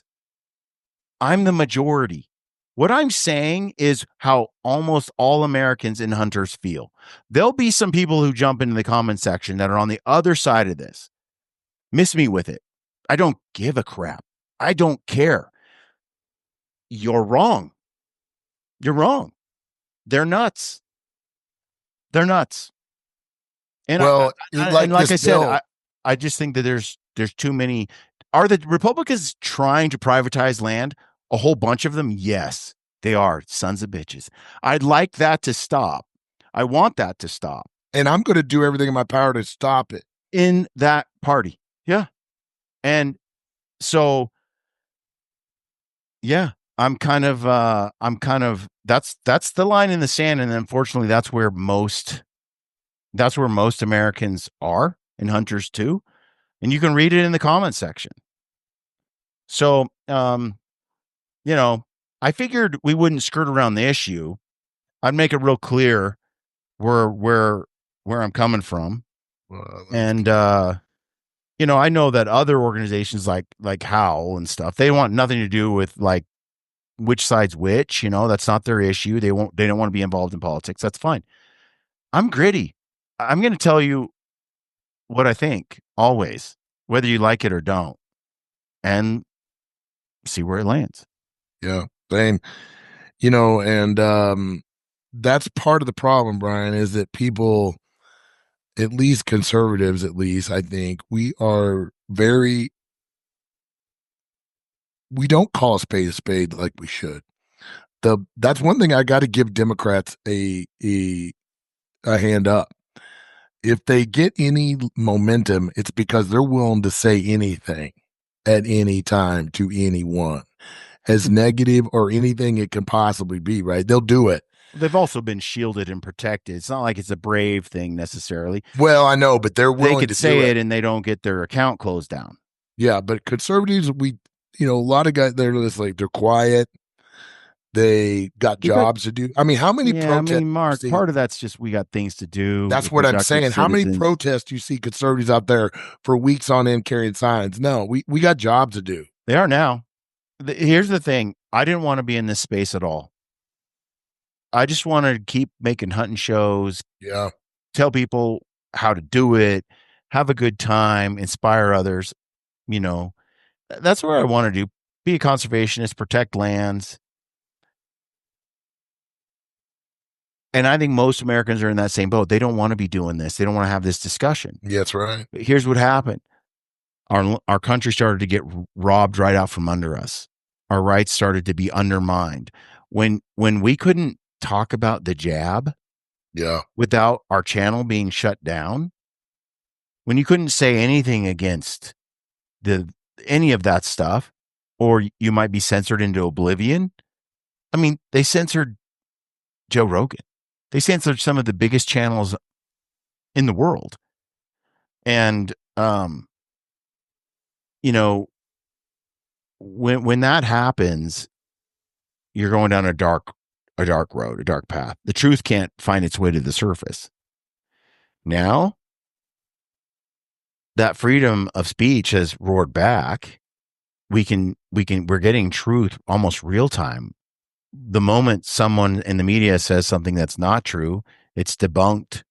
I'm the majority. What I'm saying is how almost all Americans and hunters feel. There'll be some people who jump into the comment section that are on the other side of this. Miss me with it. I don't give a crap. I don't care. You're wrong. You're wrong. They're nuts. They're nuts. And well, like like this I said, bill. I just think that there's too many. Are the Republicans trying to privatize land? A whole bunch of them? Yes, they are. Sons of bitches. I'd like that to stop. I want that to stop And I'm going to do everything in my power to stop it. in that party. Yeah. And so yeah, I'm kind of that's the line in the sand, and unfortunately that's where most Americans are, and hunters too. And you can read it in the comment section. So, I figured we wouldn't skirt around the issue. I'd make it real clear where where where I'm coming from. That's And good. I know that other organizations like Howl and stuff, they want nothing to do with like which side's which, that's not their issue. They don't want to be involved in politics. That's fine. I'm gritty. I'm going to tell you what I think always, whether you like it or don't, and see where it lands. Yeah, same. And that's part of the problem, Brian, is that people, at least conservatives, at least I think, we don't call a spade like we should. That's one thing I got to give Democrats a hand up. If they get any momentum, it's because they're willing to say anything at any time to anyone, as negative or anything it can possibly be, right? They'll do it. They've also been shielded and protected. It's not like it's a brave thing necessarily. Well, I know, but they're They willing could to do say it. it and they don't get their account closed down. Yeah, but conservatives, a lot of guys, they're just like, they're quiet. They got Because jobs to do. I mean, how many yeah, I protests mean, do you Mark, see? part of that's just we got things to do. We're That's what I'm productive saying. How many citizens. protests do you see conservatives out there for weeks on end carrying signs? No, we got jobs to do. They are now. Here's the thing. I didn't want to be in this space at all. I just wanted to keep making hunting shows, Yeah. tell people how to do it, have a good time, inspire others. You know, that's what I want to do. Be a conservationist, protect lands. And I think most Americans are in that same boat. They don't want to be doing this. They don't want to have this discussion. Yeah, that's right. But here's what happened. Our country started to get robbed right out from under us. Our rights started to be undermined. When we couldn't talk about the jab Yeah. without our channel being shut down, when you couldn't say anything against the any of that stuff, or you might be censored into oblivion. I mean, they censored Joe Rogan. They censored some of the biggest channels in the world. And you know, when that happens, you're going down a dark road, a dark path. The truth can't find its way to the surface. Now, that freedom of speech has roared back. We're getting truth almost real time. The moment someone in the media says something that's not true, it's debunked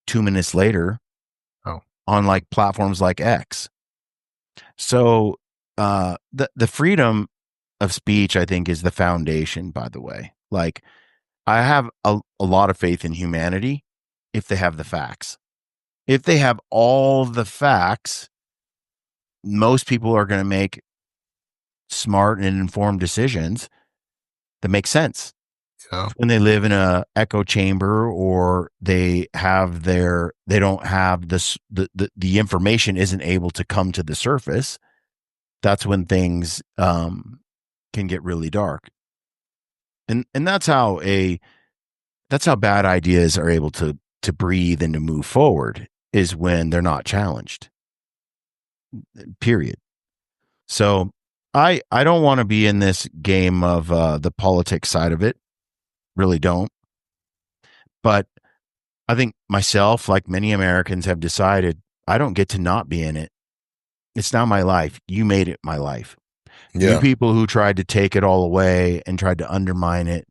2 minutes later Oh. on like platforms like X. So the freedom of speech, I think, is the foundation, by the way. Like I have a lot of faith in humanity if they have the facts. If they have all the facts, most people are going to make smart and informed decisions that make sense. Yeah. When they live in a echo chamber or they don't have this the information isn't able to come to the surface, that's when things can get really dark. And that's how bad ideas are able to breathe and to move forward is when they're not challenged. Period. So I don't want to be in this game of the politics side of it. Really don't. But I think myself, like many Americans, have decided I don't get to not be in it. It's now my life. You made it my life. You Yeah. people who tried to take it all away and tried to undermine it,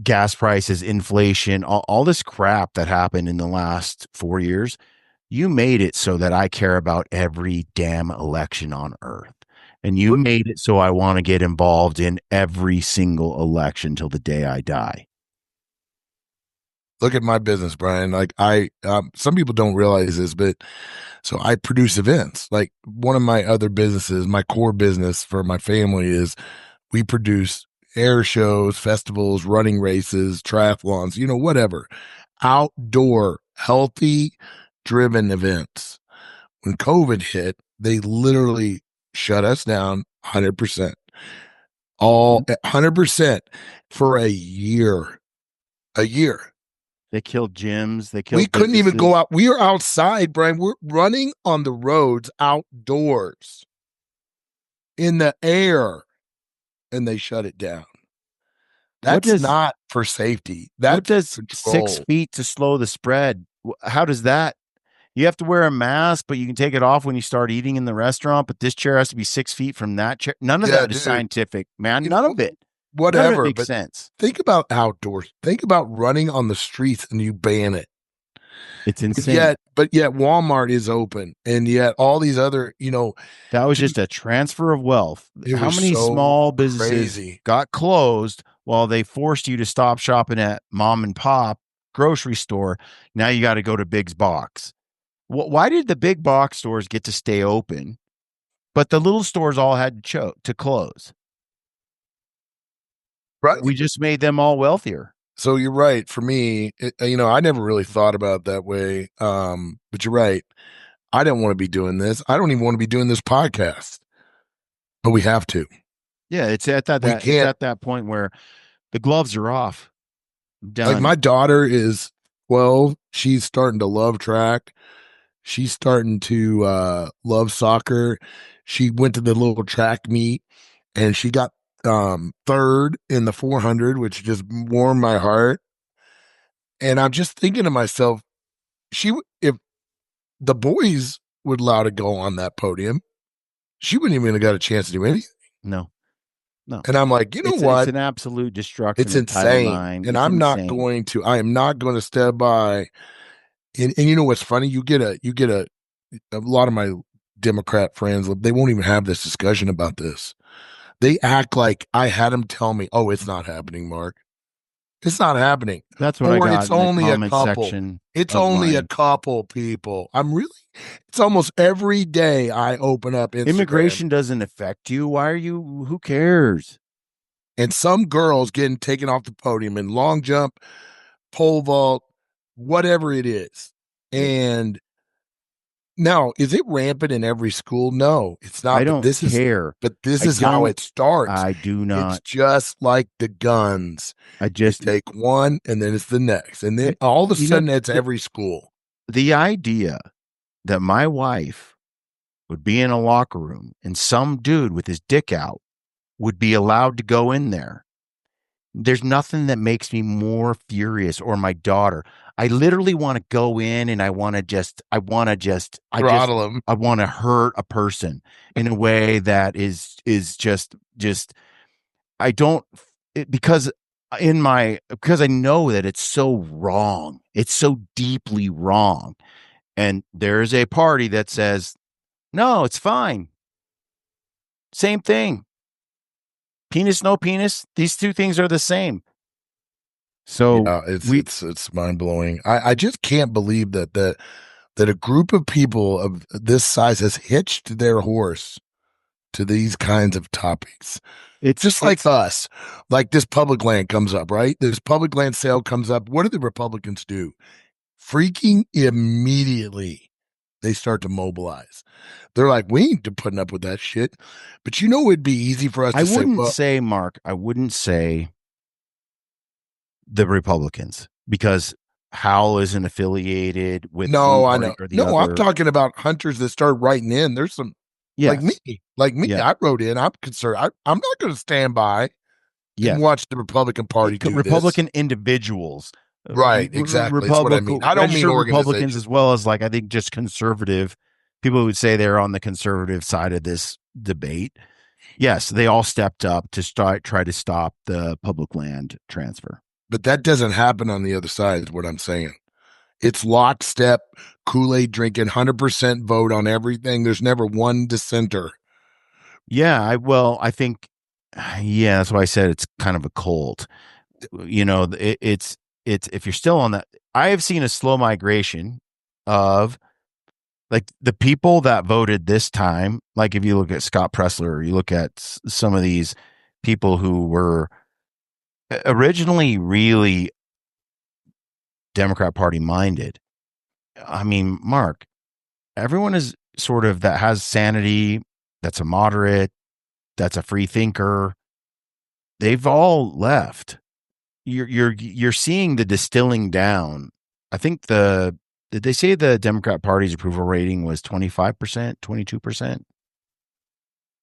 gas prices, inflation, all this crap that happened in the last 4 years, you made it so that I care about every damn election on earth. And you Look, made it so I want to get involved in every single election till the day I die. look at my business, Brian. Like some people don't realize this, but so I produce events. Like one of my other businesses, my core business for my family is we produce air shows, festivals, running races, triathlons, whatever, outdoor, healthy driven events. When COVID hit, they literally shut us down 100%, all 100% for a year. A year. They killed gyms, they We killed couldn't even go businesses. out. We are outside, Brian. We're running on the roads outdoors in the air, and they shut it down. What That's does not for safety. what That's does six control. feet to slow the spread? How does that? You have to wear a mask, but you can take it off when you start eating in the restaurant. But this chair has to be 6 feet from that chair. None of Yeah, that is dude. scientific, man. You None know, of it. None of it whatever. makes But sense. think about outdoors. Think about running on the streets and you ban it. It's But insane. yet Walmart is open, and yet all these other, That was dude, just a transfer of wealth. it How was many so small businesses crazy. got closed while they forced you to stop shopping at mom and pop grocery store? Now you got to go to Big's Box. Why did the big box stores get to stay open, but the little stores all had to close? Right. We just made them all wealthier. So you're right. For me, I never really thought about it that way. But you're right. I don't want to be doing this. I don't even want to be doing this podcast, but we have to. Yeah, it's at We it's can't. at that point where the gloves are off. Like Done. my daughter is 12. She's starting to love track. She's starting to love soccer. She went to the little track meet and she got third in the 400, which just warmed my heart. And I'm just thinking to myself, if the boys would allow to go on that podium, she wouldn't even have got a chance to do anything. No, no. And I'm like, you know It's what? an absolute destruction It's of Title insane. IX. And It's insane. I am not going to step by. And you know what's funny? A lot of my Democrat friends, they won't even have this discussion about this. They act like I had them tell me, oh, it's not happening, Mark. It's not happening. That's what I Or got it's in the only a comment couple. section It's of only a mine. couple people. It's almost every day I open up Instagram Immigration doesn't affect you. Who cares? and some girls getting taken off the podium in long jump, pole vault, whatever it is. It, And now, is it rampant in every school? No, it's I not. don't care. But this I is how don't, it starts. I do It's not. just like the guns. I You just, take one and then it's the next. And then it, all of a you know, sudden it's every school. the idea that my wife would be in a locker room and some dude with his dick out would be allowed to go in there. There's nothing that makes me more furious, or my daughter. I literally want to go in and Throttle them. I want to hurt a person in a way that is just I don't because because I know that it's so wrong. It's so deeply wrong. And there's a party that says, "No, it's fine. Same thing. Penis, no penis. These two things are the same." So Yeah, we it's mind blowing. I just can't believe that a group of people of this size has hitched their horse to these kinds of topics. Just like it's us, like this public land comes up, right? This public land sale comes up. What do the Republicans do? Freaking immediately, they start to mobilize. They're like, we ain't putting up with that shit. But you know, it'd be easy for us I to say, wouldn't well, say, Mark, I wouldn't say the Republicans because Howell isn't affiliated with one no, I party know. or the No, I'm other. talking about hunters that start writing in. There's some Yes. like me. Yeah. I wrote in. I'm concerned. I'm not going to stand by and Yes. watch the Republican Party do this. Republican individuals, Right, exactly. It's what I mean. I don't mean registered Republicans, organization. as well as like I think just conservative people who would say they're on the conservative side of this debate. Yes, they all stepped up to try to stop the public land transfer. But that doesn't happen on the other side, is what I'm saying. It's lockstep, Kool-Aid drinking, 100% vote on everything. There's never one dissenter. Yeah, I think yeah, that's why I said it's kind of a cult. You know, it's if you're still on that, I have seen a slow migration of like the people that voted this time. Like if you look at Scott Pressler, or you look at some of these people who were originally really Democrat Party minded. I mean, Mark, everyone is sort of that has sanity, that's a moderate, that's a free thinker. They've all left. You're seeing the distilling down. I think did they say the Democrat Party's approval rating was 25%, 22%?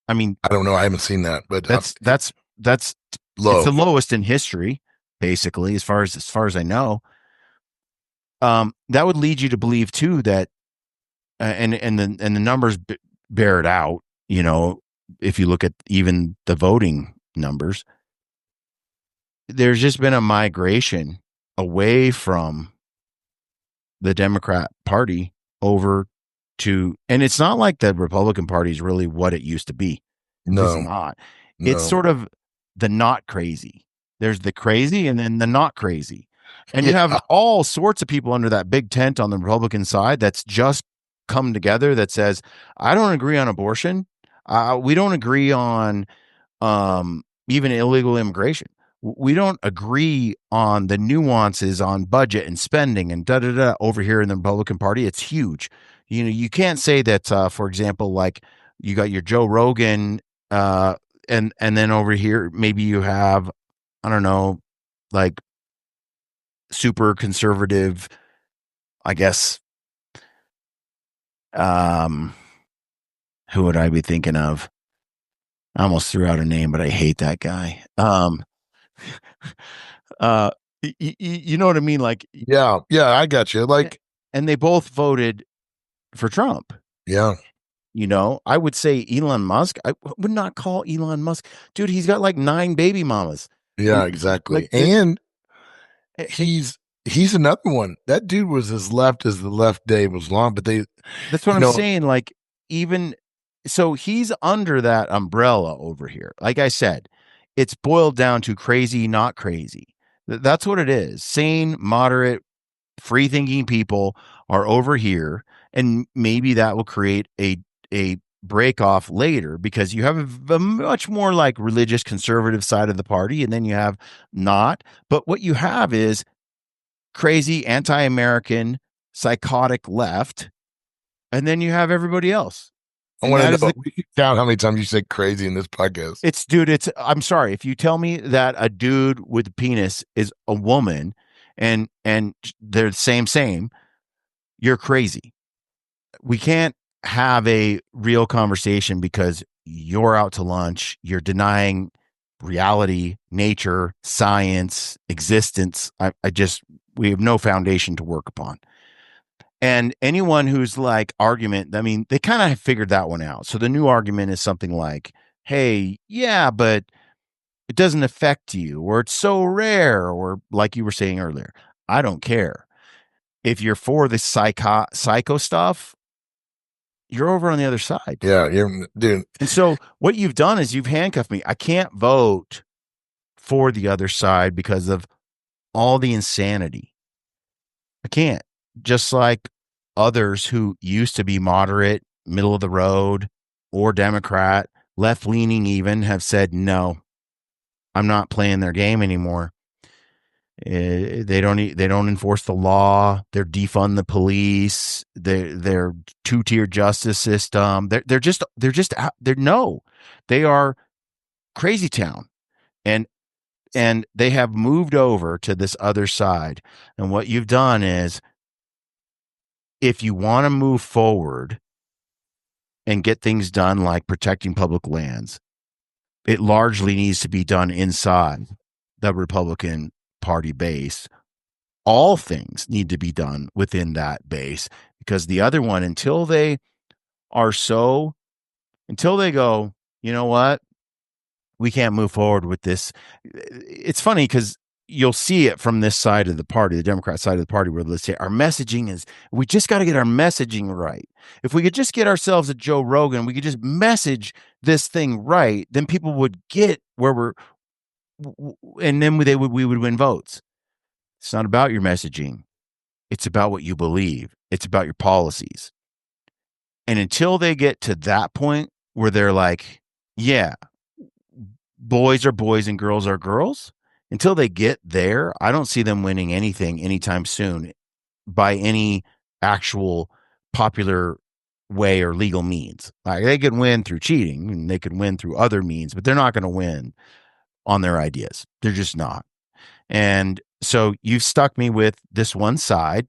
I mean, I don't know. I haven't seen that, but that's it's low. the lowest in history, basically, as far as I know. That would lead you to believe too that and the numbers bear it out. You know, if you look at even the voting numbers, there's just been a migration away from the Democrat Party over to, and it's not like the Republican Party is really what it used to be. It's just No, not. It's no. sort of the not crazy. There's the crazy and then the not crazy. And you have Yeah. all sorts of people under that big tent on the Republican side that's just come together that says, I don't agree on abortion. We don't agree on even illegal immigration. We don't agree on the nuances on budget and spending and da da da over here in the Republican Party. It's huge. You know, you can't say that, for example, like you got your Joe Rogan, and then over here maybe you have, I don't know, like super conservative, I guess. Um, who would I be thinking of? I almost threw out a name, but I hate that guy. Uh, you know what I mean? Like, Yeah, yeah, I got you. Like, and they both voted for Trump. yeah, You know, I would say Elon Musk. I would not call Elon Musk, dude. He's got like 9 baby mamas, yeah, and exactly. like And they, he's another one. That dude was as left as the left day was long, but they, that's what you I'm know, saying. Like, even so, he's under that umbrella over here. Like I said, it's boiled down to crazy, not crazy. That's what it is. Sane, moderate, free thinking people are over here, and maybe that will create a break off later because you have a much more like religious conservative side of the party, and then you have not. But what you have is crazy anti-American psychotic left, and then you have everybody else. I And want that to is know. the We can count how many times you say crazy in this podcast. it's dude, it's I'm sorry if you tell me that a dude with a penis is a woman and they're the same, you're crazy. We can't have a real conversation because you're out to lunch, you're denying reality, nature, science, existence. I just, we have no foundation to work upon. And anyone who's like argument, I mean, they kind of figured that one out. So the new argument is something like, hey, yeah, but it doesn't affect you, or it's so rare, or like you were saying earlier, I don't care. If you're for the psycho stuff, you're over on the other side. Yeah, you're, dude. And so what you've done is you've handcuffed me. I can't vote for the other side because of all the insanity. I can't. Just like others who used to be moderate, middle of the road, or Democrat, left leaning even, have said, no, I'm not playing their game anymore. They don't enforce the law. They're defund the police. They're two-tier justice system. They're no, they are crazy town, and they have moved over to this other side. And what you've done is, if you want to move forward and get things done like protecting public lands, it largely needs to be done inside the Republican Party base. All things need to be done within that base, because the other one, are so until they go, you know what, we can't move forward with this. It's funny because you'll see it from this side of the party, the Democrat side of the party, where they say our messaging is, we just got to get our messaging right. If we could just get ourselves a Joe Rogan, we could just message this thing right, then people would get where and then we would win votes. It's not about your messaging. It's about what you believe. It's about your policies. And until they get to that point where they're like, yeah, boys are boys and girls are girls, until they get there, I don't see them winning anything anytime soon by any actual popular way or legal means. Like, they could win through cheating and they could win through other means, but they're not going to win on their ideas. They're just not. And so you've stuck me with this one side,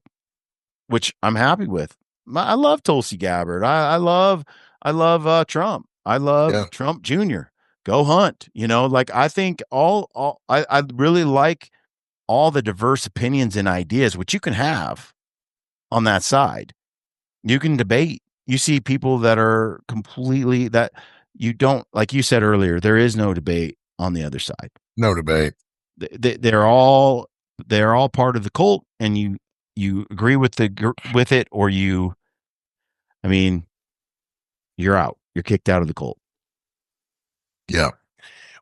which I'm happy with. I love Tulsi Gabbard. I love Trump. I love Yeah, Trump Jr. Go hunt. You know, like I think I really like all the diverse opinions and ideas which you can have on that side. You can debate. You see people that are completely that you don't, like you said earlier, there is no debate on the other side. no debate. They're all part of the cult, and you agree with with it, or I mean, you're out. You're kicked out of the cult. Yeah,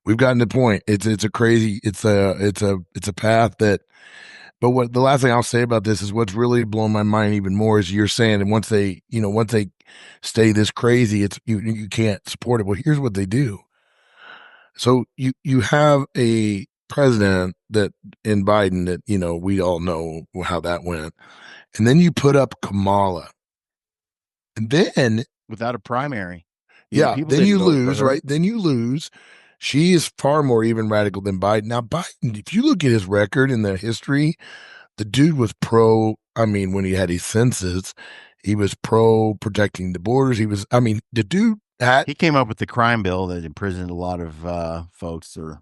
we've gotten to the point. It's a crazy. It's a path that. But what the last thing I'll say about this is what's really blown my mind even more is you're saying, and once they stay this crazy, it's you can't support it. Well, here's what they do. So you have a president that in Biden that we all know how that went, and then you put up Kamala, and then Without a primary. yeah, People then didn't you vote for lose, her. right? Then you lose. She is far more even radical than Biden. Now, Biden, if you look at his record in the history, the dude was pro. I mean, when he had his senses, he was pro protecting the borders. He was, I mean, the dude He came up with the crime bill that imprisoned a lot of folks or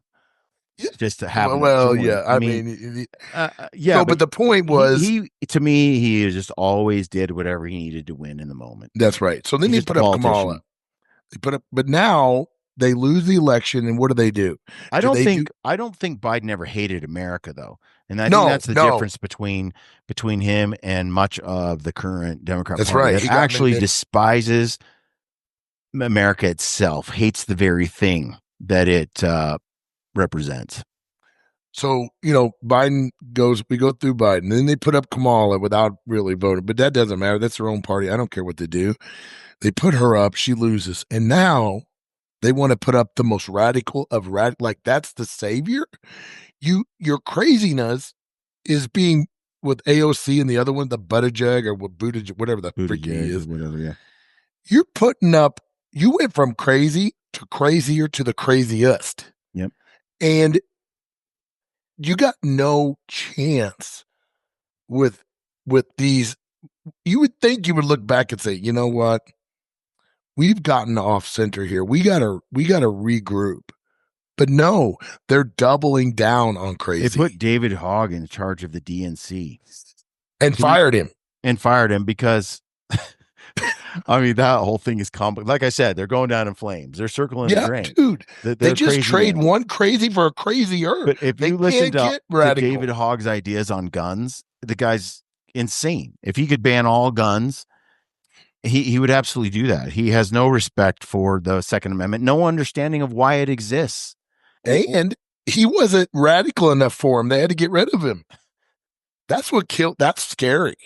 just to having a well, joint. yeah. I I mean, mean, yeah, so, but but the point was, he to me he just always did whatever he needed to win in the moment. that's right. So then He's they just a put up Kamala. politician. They put up, but now they lose the election, and what do they do? Do they do? I don't think Biden ever hated America though. And I think No, that's the no. difference between him and much of the current Democrat That's Party right. that He got actually manipulated. despises America itself, hates the very thing that it represents. So, Biden goes, we go through Biden. Then they put up Kamala without really voting, but that doesn't matter. That's their own party. I don't care what they do. They put her up, she loses. And now they want to put up the most radical of radical. Like, that's the savior. Your craziness is being with AOC and the other one, the Buttigieg or what Buttigieg, whatever the freak he Buttigieg or is. whatever, yeah. You're putting up, you went from crazy to crazier to the craziest. Yep. And you got no chance with these. You would think you would look back and say, you know what? We've gotten off center here. We gotta regroup. But no, they're doubling down on They put crazy David Hogg in charge of the DNC. and He fired him. and fired him because I mean that whole thing is complex. Like I said, they're going down in flames. They're circling the Yeah, drain. dude. They They're just crazy trade men. one crazy for a crazier. But if They you listen can't get to David radical. Hogg's ideas on guns, the guy's insane. If he could ban all guns, he would absolutely do that. He has no respect for the Second Amendment, no understanding of why it exists. And he wasn't radical enough for him. They had to get rid of him. That's what killed. That's scary.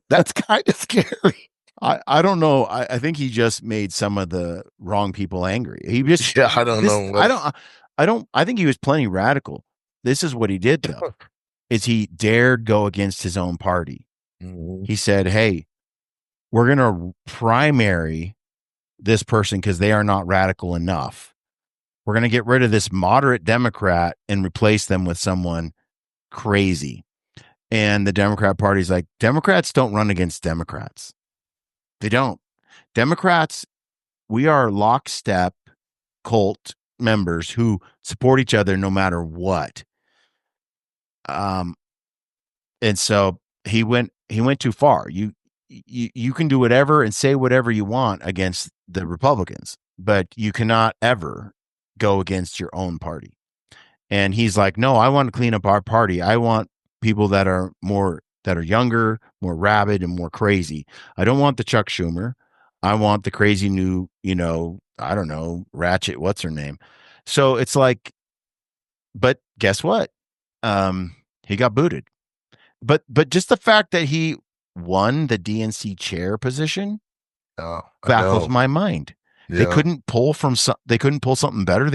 That's kind of scary. I don't know. I think he just made some of the wrong people angry. He just Yeah, I don't know. I think he was plenty radical. This is what he did though. Is he dared go against his own party. Mhm. He said, "Hey, we're going to primary this person because they are not radical enough. We're going to get rid of this moderate Democrat and replace them with someone crazy." And the Democrat Party's like, Democrats don't run against Democrats. They don't. Democrats, we are lockstep cult members who support each other no matter what. Um, and so he went too far. You can do whatever and say whatever you want against the Republicans, but you cannot ever go against your own party. And he's like, no, I want to clean up our party. I want people that are younger, more rabid, and more crazy. I don't want the Chuck Schumer. I want the crazy new, I don't know, Ratchet, what's her name? So it's like, but guess what? He got booted. But just the fact that he won the DNC chair position Oh, I baffles know. my mind. Yeah. They couldn't pull something better.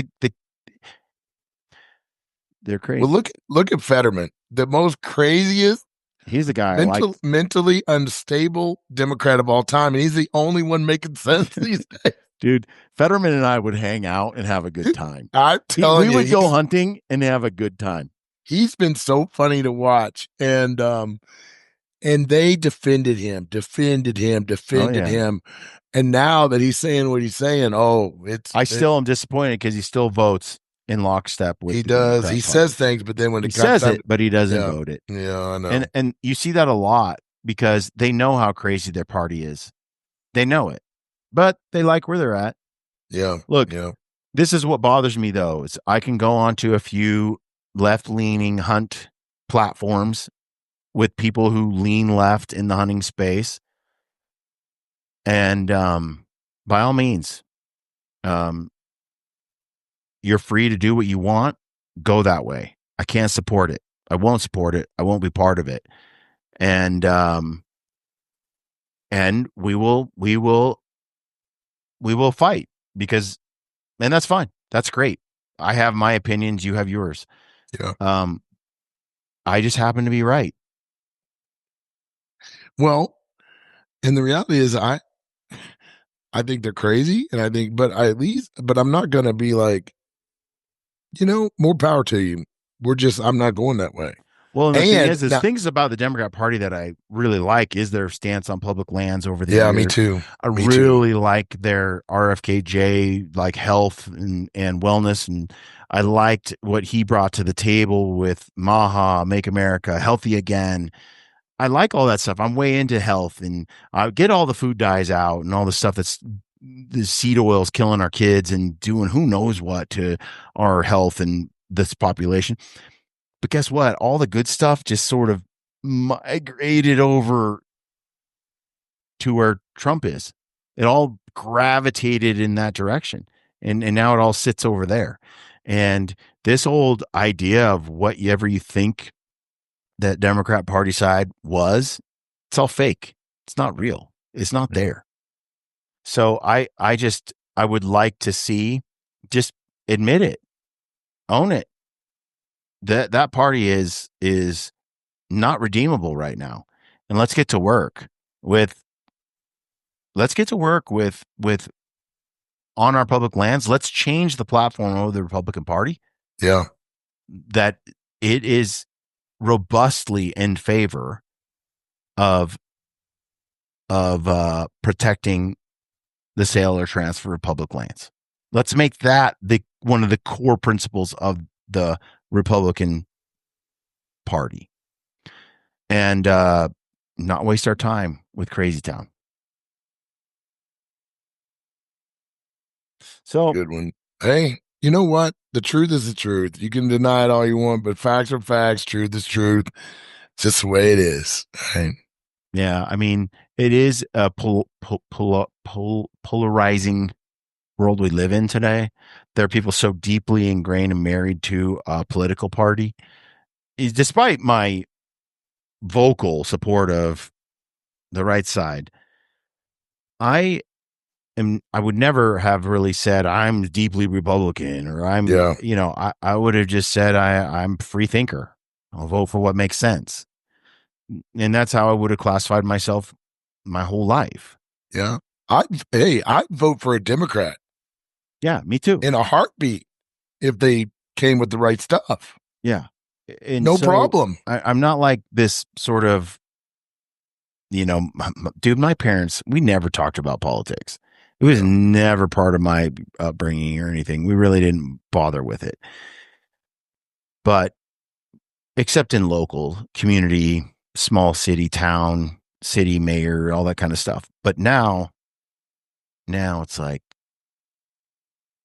They're Well, crazy. look at Fetterman, the most craziest, He's the guy I like. mentally unstable Democrat of all time, and he's the only one making sense these days. Dude, Fetterman and I would hang out and have a good time. I'm telling We you, would go hunting and have a good time. he's been so funny to watch, and they defended him, Oh yeah. and now that he's saying what he's saying, I still am disappointed because he still votes in lockstep with he the does. Democrat He Party. says things, but then when He it comes says time, it, but he doesn't yeah, vote it. yeah, I know. And you see that a lot because they know how crazy their party is. They know it, but they like where they're at. Yeah, Look, yeah. this is what bothers me though, is I can go onto a few left-leaning hunt platforms with people who lean left in the hunting space. And by all means, um, you're free to do what you want. Go that way. I can't support it. I won't support it. I won't be part of it. And we will fight because, and that's fine. That's great. I have my opinions. You have yours. Yeah. I just happen to be right. Well, and the reality is, I think they're crazy, and but I'm not gonna be like, more power to you. I'm not going that way. Well, and the thing And is, now, things about the Democrat Party that I really like is their stance on public lands over the yeah, me years. too. I Me too. really like their RFKJ, like health and wellness, and I liked what he brought to the table with Maha, Make America Healthy Again. I like all that stuff. I'm way into health, and I get all the food dyes out and all the stuff that's the seed oils killing our kids and doing who knows what to our health and this population. But guess what? All the good stuff just sort of migrated over to where Trump is. It all gravitated in that direction. And now it all sits over there. And this old idea of whatever you think that Democrat Party side was, it's all fake. It's not real. It's not there. So I would like to see, just admit it, own it. That party is not redeemable right now. And with let's get to work with on our public lands. Let's change the platform of the Republican Party Yeah. that it is robustly in favor of protecting the sale or transfer of public lands. Let's make that the one of the core principles of the Republican Party, and not waste our time with Crazy Town. So Good one. Hey, you know what? The truth is the truth. You can deny it all you want, but facts are facts. Truth is truth. It's just the way it is. Right? yeah, I mean, it is a polarizing world we live in today. There are people so deeply ingrained and married to a political party. Despite my vocal support of the right side, I I would never have really said I'm deeply Republican or Yeah. I would have just said I'm a free thinker. I'll vote for what makes sense. And that's how I would have classified myself my whole life. Yeah. I'd vote for a Democrat Yeah, me too. in a heartbeat if they came with the right stuff. Yeah. And No so problem. I'm not like this sort of, dude, my parents, we never talked about politics. It was Yeah. never part of my upbringing or anything. We really didn't bother with it. But except in local community, small city, town, city mayor, all that kind of stuff. But now it's like,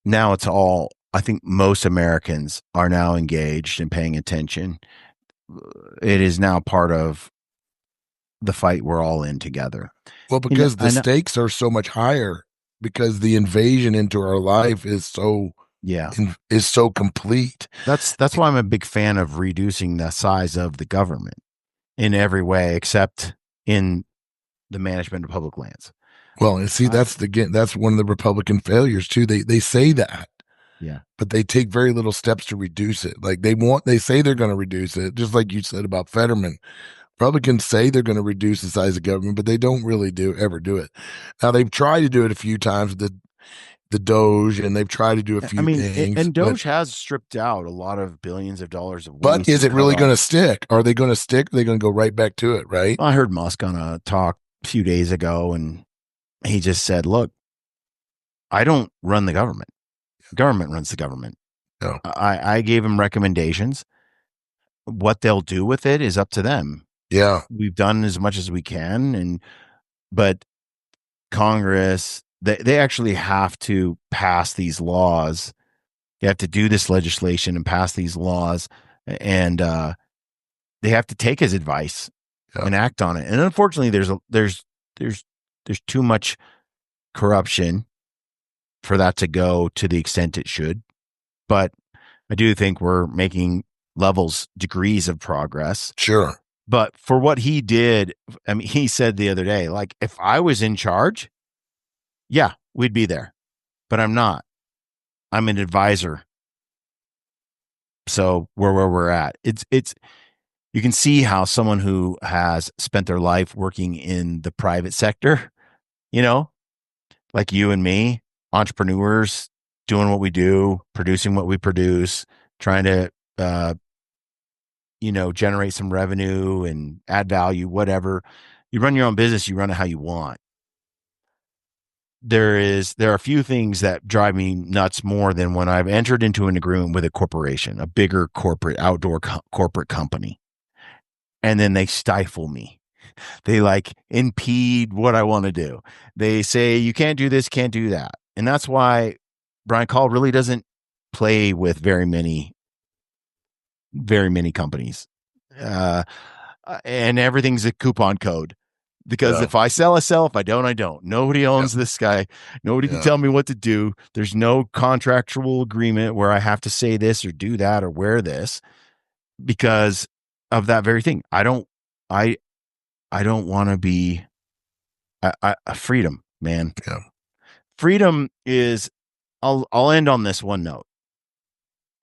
now it's all, I think most Americans are now engaged and paying attention. It is now part of the fight we're all in together. Well, because the I know. stakes are so much higher because the invasion into our life Yeah. is so complete. That's why I'm a big fan of reducing the size of the government in every way, except in the management of public lands. Well, and see, I, that's one of the Republican failures too. They say that, yeah. but they take very little steps to reduce it. Like they say they're going to reduce it, just like you said about Fetterman. Republicans say they're going to reduce the size of government, but they don't really ever do it. Now they've tried to do it a few times with the Doge, and they've tried to do a I few mean, things, and Doge has stripped out a lot of billions of dollars of but waste is and it cut really going to off. stick? Are they going to stick? Are they going to go right back to it? Right? I heard Musk on a talk a few days ago, and he just said, "Look, I don't run the government. Government runs the government. No. I gave him recommendations. What they'll do with it is up to them. Yeah. We've done as much as we can, but Congress, they actually have to pass these laws. They have to do this legislation and pass these laws, and they have to take his advice Yeah. and act on it. And unfortunately, there's too much corruption for that to go to the extent it should. But I do think we're making degrees of progress. Sure. But for what he did, I mean, he said the other day, like, if I was in charge, yeah, we'd be there. But I'm not. I'm an advisor. So where we're at, it's you can see how someone who has spent their life working in the private sector, you know, like you and me, entrepreneurs, doing what we do, producing what we produce, trying to generate some revenue and add value, whatever. You run your own business, you run it how you want. There are a few things that drive me nuts more than when I've entered into an agreement with a corporation, a bigger corporate outdoor corporate company, and then they stifle me. They like impede what I want to do. They say you can't do this, can't do that. And that's why Brian Call really doesn't play with very many companies. Uh, and everything's a coupon code. Because Yeah. if I sell, I sell. If I don't, I don't. Nobody Yeah. owns this guy. Nobody can Yeah. tell me what to do. There's no contractual agreement where I have to say this or do that or wear this because of that very thing. I I don't want to be freedom, man. Yeah. Freedom is. I'll end on this one note.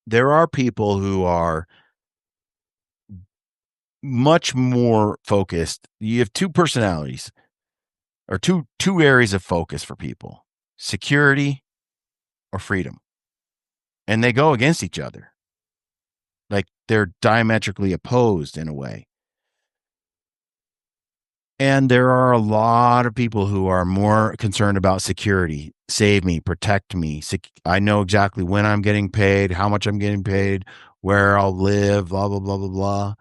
There are people who are much more focused. You have two personalities or two areas of focus for people: security or freedom, and they go against each other. Like they're diametrically opposed in a way. And there are a lot of people who are more concerned about security. Save me, protect me. I know exactly when I'm getting paid, how much I'm getting paid, where I'll live, blah, blah, blah, blah, blah.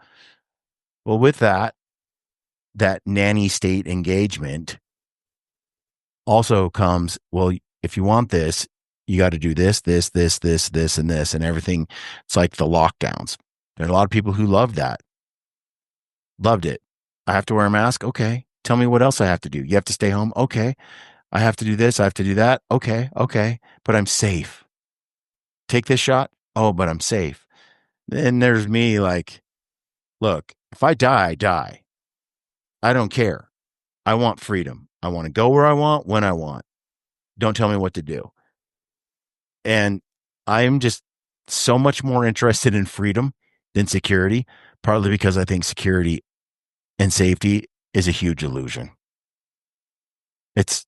Well, with that nanny state engagement also comes, well, if you want this, you got to do this, this, this, this, this, and this, and everything. It's like the lockdowns. There are a lot of people who love that. Loved it. I have to wear a mask. Okay. Tell me what else I have to do. You have to stay home. Okay. I have to do this. I have to do that. Okay. Okay. But I'm safe. Take this shot. Oh, but I'm safe. And there's me like, look, if I die, I die. I don't care. I want freedom. I want to go where I want, when I want. Don't tell me what to do. And I am just so much more interested in freedom than security, partly because I think security and safety is a huge illusion. It's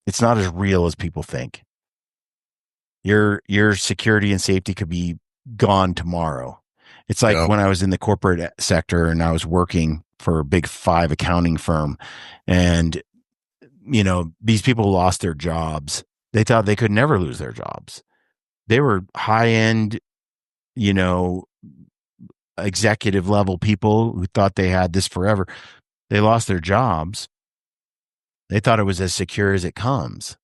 it's not as real as people think. Your security and safety could be gone tomorrow. It's like Yeah. when I was in the corporate sector and I was working for a big 5 accounting firm, and these people lost their jobs. They thought they could never lose their jobs. They were high end, you know, executive level people who thought they had this forever. They lost their jobs. They thought it was as secure as it comes,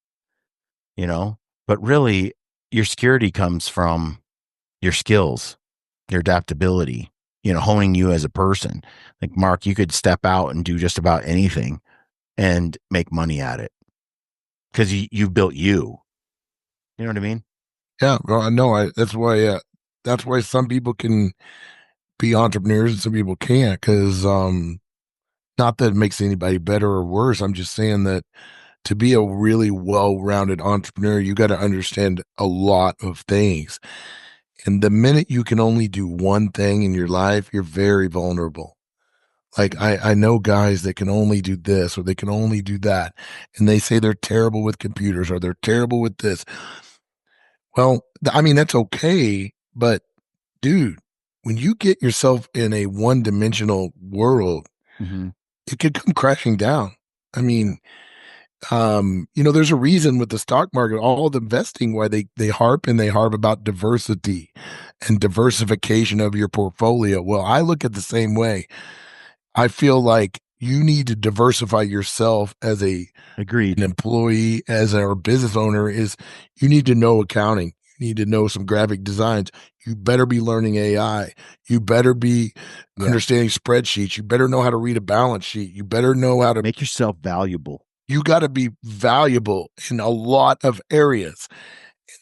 you know, but really your security comes from your skills, your adaptability, honing you as a person. Like Mark, you could step out and do just about anything and make money at it because you've built you. You know what I mean? Yeah. Well, I know. That's why. That's why some people can be entrepreneurs and some people can't. Because not that it makes anybody better or worse. I'm just saying that to be a really well-rounded entrepreneur, you got to understand a lot of things. And the minute you can only do one thing in your life, you're very vulnerable. Like I know guys that can only do this or they can only do that. And they say they're terrible with computers or they're terrible with this. Well, I mean, that's okay. But dude, when you get yourself in a one-dimensional world, Mm-hmm. it could come crashing down. I Yeah. mean, there's a reason with the stock market, all the investing, why they harp and they harp about diversity and diversification of your portfolio. Well, I look at the same way. I feel like you need to diversify yourself as an Agreed. employee, as a business owner, is you need to know accounting. You need to know some graphic designs. You better be learning AI. You better be Yeah. understanding spreadsheets. You better know how to read a balance sheet. You better know how to, Make yourself valuable. you got to be valuable in a lot of areas.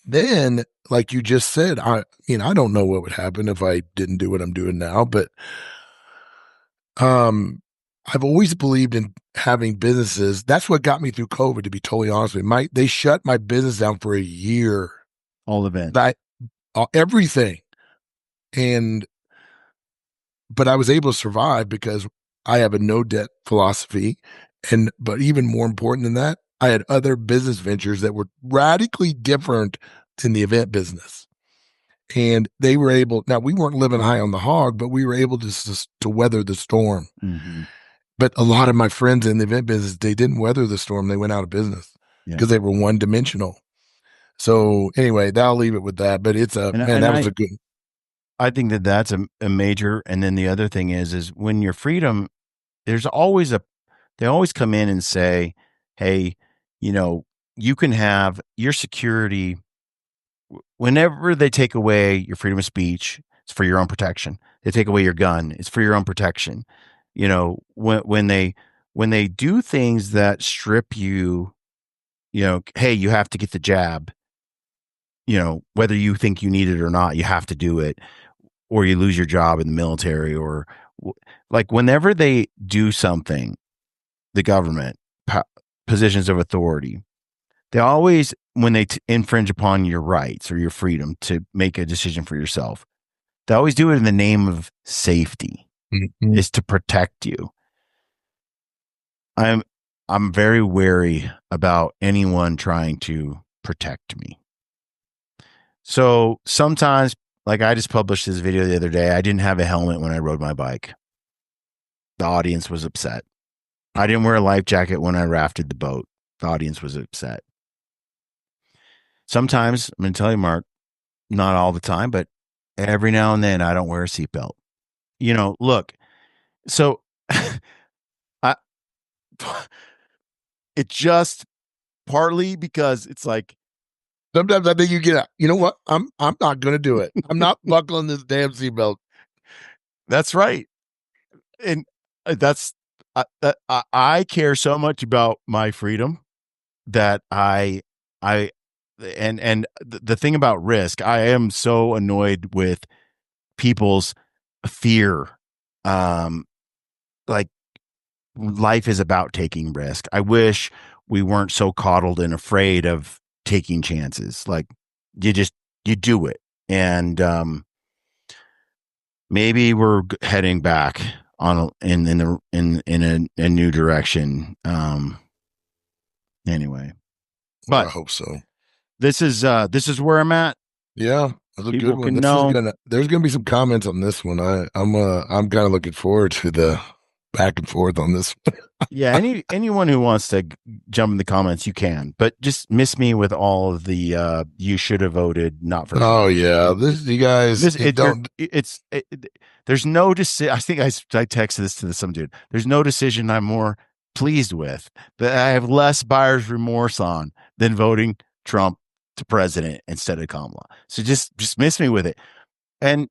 Then, like you just said, I don't know what would happen if I didn't do what I'm doing now, but um, I've always believed in having businesses. That's what got me through COVID, to be totally honest with you. They shut my business down for a year. All events. That everything. And but I was able to survive because I have a no debt philosophy. And but even more important than that, I had other business ventures that were radically different than the event business. And they were able, now we weren't living high on the hog, but we were able to weather the storm. Mm-hmm. But a lot of my friends in the event business, they didn't weather the storm. They went out of business Yeah. because they were one dimensional. So anyway, I'll leave it with that. But it's a, man, And that was a good. I think that that's a major. And then the other thing is when your freedom, there's always they always come in and say, hey, you know, you can have your security whenever they take away your freedom of speech, it's for your own protection. They take away your gun, it's for your own protection. You know, when they do things that strip you, you know, hey, you have to get the jab, you know, whether you think you need it or not, you have to do it, or you lose your job in the military, or like whenever they do something, the government, positions of authority, they always, when they infringe upon your rights or your freedom to make a decision for yourself, they always do it in the name of safety, Mhm. is to protect you. I'm I'm very wary about anyone trying to protect me. So sometimes, like I just published this video the other day, I didn't have a helmet when I rode my bike. The audience was upset. I didn't wear a life jacket when I rafted the boat. The audience was upset. Sometimes, I'm going to tell you, Mark, not all the time, but every now and then I don't wear a seatbelt. You know, look, so I, it just partly because it's like, Sometimes I think you get, you know what? I'm not going to do it. I'm not buckling this damn seatbelt. that's right. And that's, I care so much about my freedom that I, and the thing about risk, I am so annoyed with people's fear. Like, life is about taking risk. I wish we weren't so coddled and afraid of taking chances. Like, you just, you do it. And maybe we're heading back on a new direction. Anyway, Well, I but hope so. this is where I'm at. Yeah, that's a good People one. can This is know. gonna. There's gonna be some comments on this one. I'm kind of looking forward to the back and forth on this. Yeah, anyone who wants to jump in the comments, you can, but just miss me with all of the you should have voted not for Oh Trump. yeah, this you guys This it, there don't. there's no decision. I think I texted this to some dude. There's no decision I'm more pleased with, that I have less buyer's remorse on, than voting Trump to president instead of Kamala. So just miss me with it, and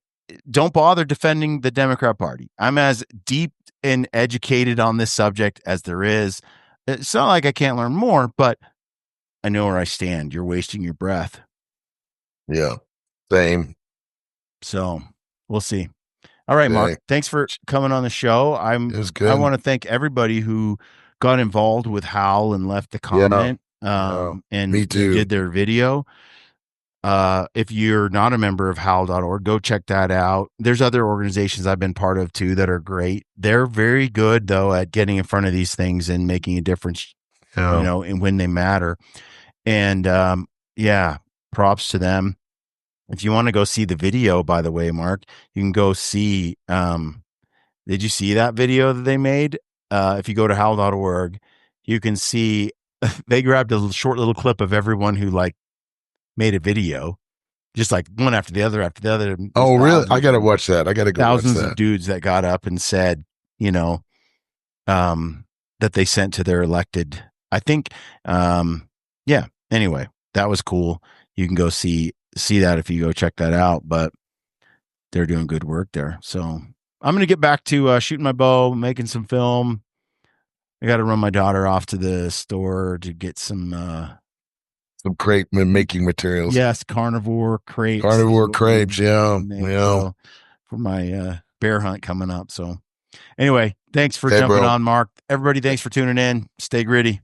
don't bother defending the Democrat Party. I'm as deep and educated on this subject as there is. It's not like I can't learn more, but I know where I stand. You're wasting your breath. Yeah, same. So we'll see. All right, Mark. Hey, Thanks for coming on the show. it was I good. want to thank everybody who got involved with Hal and left the Yeah, comment, yeah. and Me too. did their video. If you're not a member of howl.org, go check that out. There's other organizations I've been part of too that are great. They're very good though at getting in front of these things and making a difference, you Yeah, know, and when they matter. And yeah, props to them. If you want to go see the video, by the way, Mark, you can go see. Did you see that video that they made? If you go to howl.org, you can see they grabbed a short little clip of everyone who like made a video, just like one after the other after the other. There's oh really? I gotta watch that. I gotta go watch thousands of that. dudes that got up and said, you know, that they sent to their elected. I think, yeah. Anyway, that was cool. You can go see that if you go check that out. But they're doing good work there. So I'm gonna get back to shooting my bow, making some film. I got to run my daughter off to the store to get some Some crate making materials. yes, carnivore crepes is Carnivore what we're crepes. Yeah, gonna make. yeah. So for my bear hunt coming up. So anyway, thanks for Hey, jumping bro. on, Mark. Everybody, thanks for tuning in. Stay gritty.